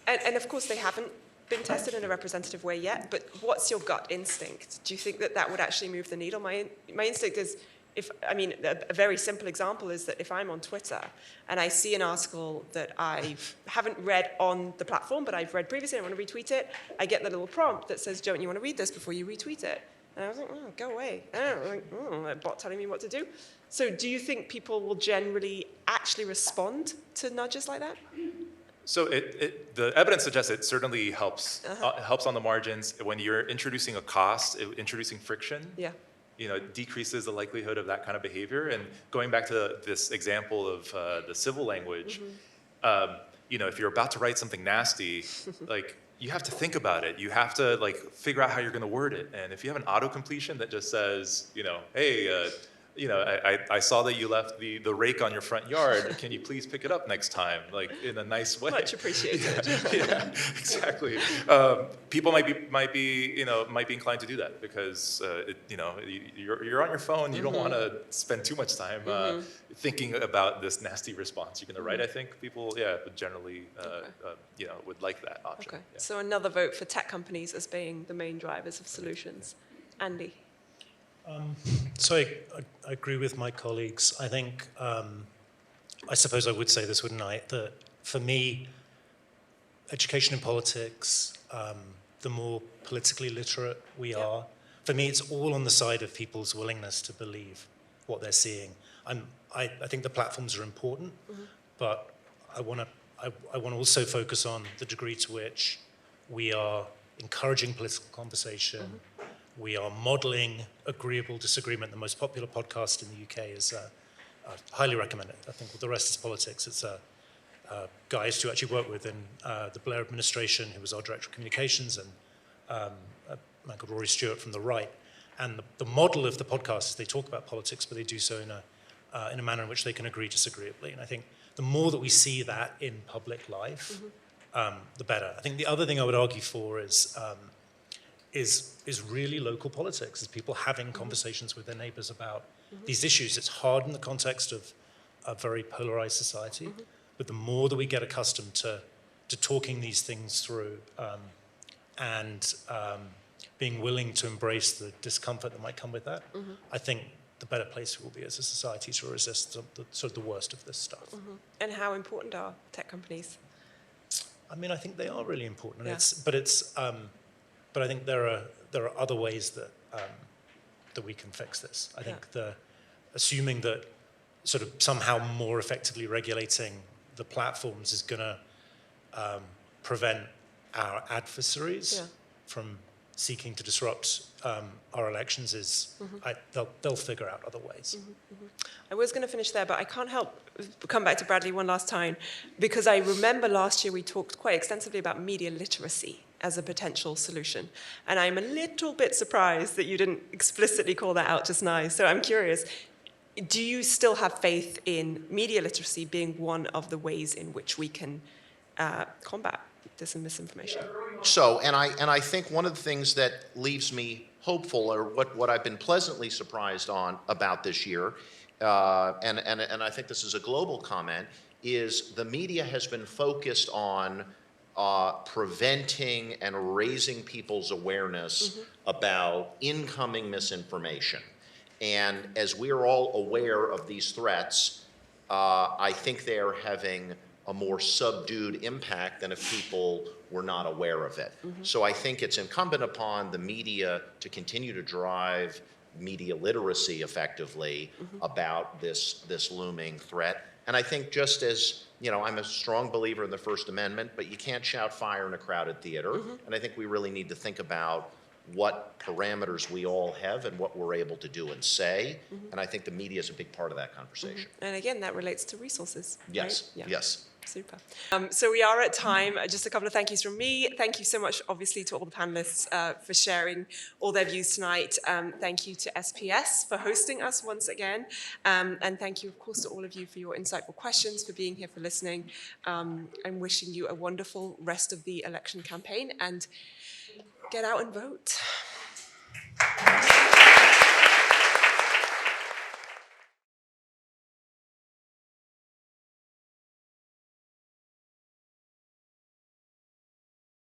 And of course, they haven't been tested in a representative way yet. But what's your gut instinct? Do you think that would actually move the needle? My instinct is, a very simple example is that if I'm on Twitter and I see an article that I haven't read on the platform, but I've read previously, I want to retweet it, I get the little prompt that says, "Don't you want to read this before you retweet it?" And I was like, "Oh, go away." A bot telling me what to do. So do you think people will generally actually respond to nudges like that? So the evidence suggests it certainly helps. Helps on the margins when you're introducing a cost, introducing friction. Yeah. Decreases the likelihood of that kind of behavior. And going back to this example of the civil language, if you're about to write something nasty, you have to think about it. You have to figure out how you're going to word it. And if you have an auto completion that just says, "Hey, I saw that you left the rake on your front yard. Can you please pick it up next time?" In a nice way. Much appreciated. Yeah, exactly. People might be inclined to do that because you're on your phone. You don't want to spend too much time thinking about this nasty response you're going to write. I think people, would generally, would like that option. Okay. Yeah. So another vote for tech companies as being the main drivers of solutions. Andy. So I agree with my colleagues. I think, I suppose I would say this, wouldn't I, that for me, education and politics, the more politically literate we are, for me, it's all on the side of people's willingness to believe what they're seeing. I think the platforms are important, but I want to also focus on the degree to which we are encouraging political conversation. We are modeling agreeable disagreement. The most popular podcast in the UK is, I highly recommend it. I think The Rest is Politics. It's guys who actually worked with in the Blair administration, who was our director of communications, and a man called Rory Stewart from the right. And the model of the podcast is they talk about politics, but they do so in a manner in which they can agree disagreeably. And I think the more that we see that in public life, the better. I think the other thing I would argue for is really local politics, is people having conversations with their neighbors about these issues. It's hard in the context of a very polarized society, but the more that we get accustomed to talking these things through and being willing to embrace the discomfort that might come with that, I think the better place we will be as a society to resist the worst of this stuff. And how important are tech companies? I mean, I think they are really important. Yeah. But I think there are other ways that we can fix this. I think assuming that sort of somehow more effectively regulating the platforms is going to prevent our adversaries from seeking to disrupt our elections is they'll figure out other ways. I was going to finish there, but I can't help come back to Bradley one last time, because I remember last year we talked quite extensively about media literacy as a potential solution. And I'm a little bit surprised that you didn't explicitly call that out just now. So I'm curious, do you still have faith in media literacy being one of the ways in which we can combat this and misinformation? So, and I think one of the things that leaves me hopeful, or what I've been pleasantly surprised on about this year, and I think this is a global comment, is the media has been focused on preventing and raising people's awareness about incoming misinformation. And as we are all aware of these threats, I think they are having a more subdued impact than if people were not aware of it. So I think it's incumbent upon the media to continue to drive media literacy effectively about this looming threat. And I think, just as, I'm a strong believer in the First Amendment, but you can't shout fire in a crowded theater. And I think we really need to think about what parameters we all have and what we're able to do and say. And I think the media is a big part of that conversation. And again, that relates to resources. Yes, right? yes. Super. So we are at time. Just a couple of thank yous from me. Thank you so much, obviously, to all the panelists for sharing all their views tonight. Thank you to SPS for hosting us once again. And thank you, of course, to all of you for your insightful questions, for being here, for listening. I'm wishing you a wonderful rest of the election campaign, and get out and vote.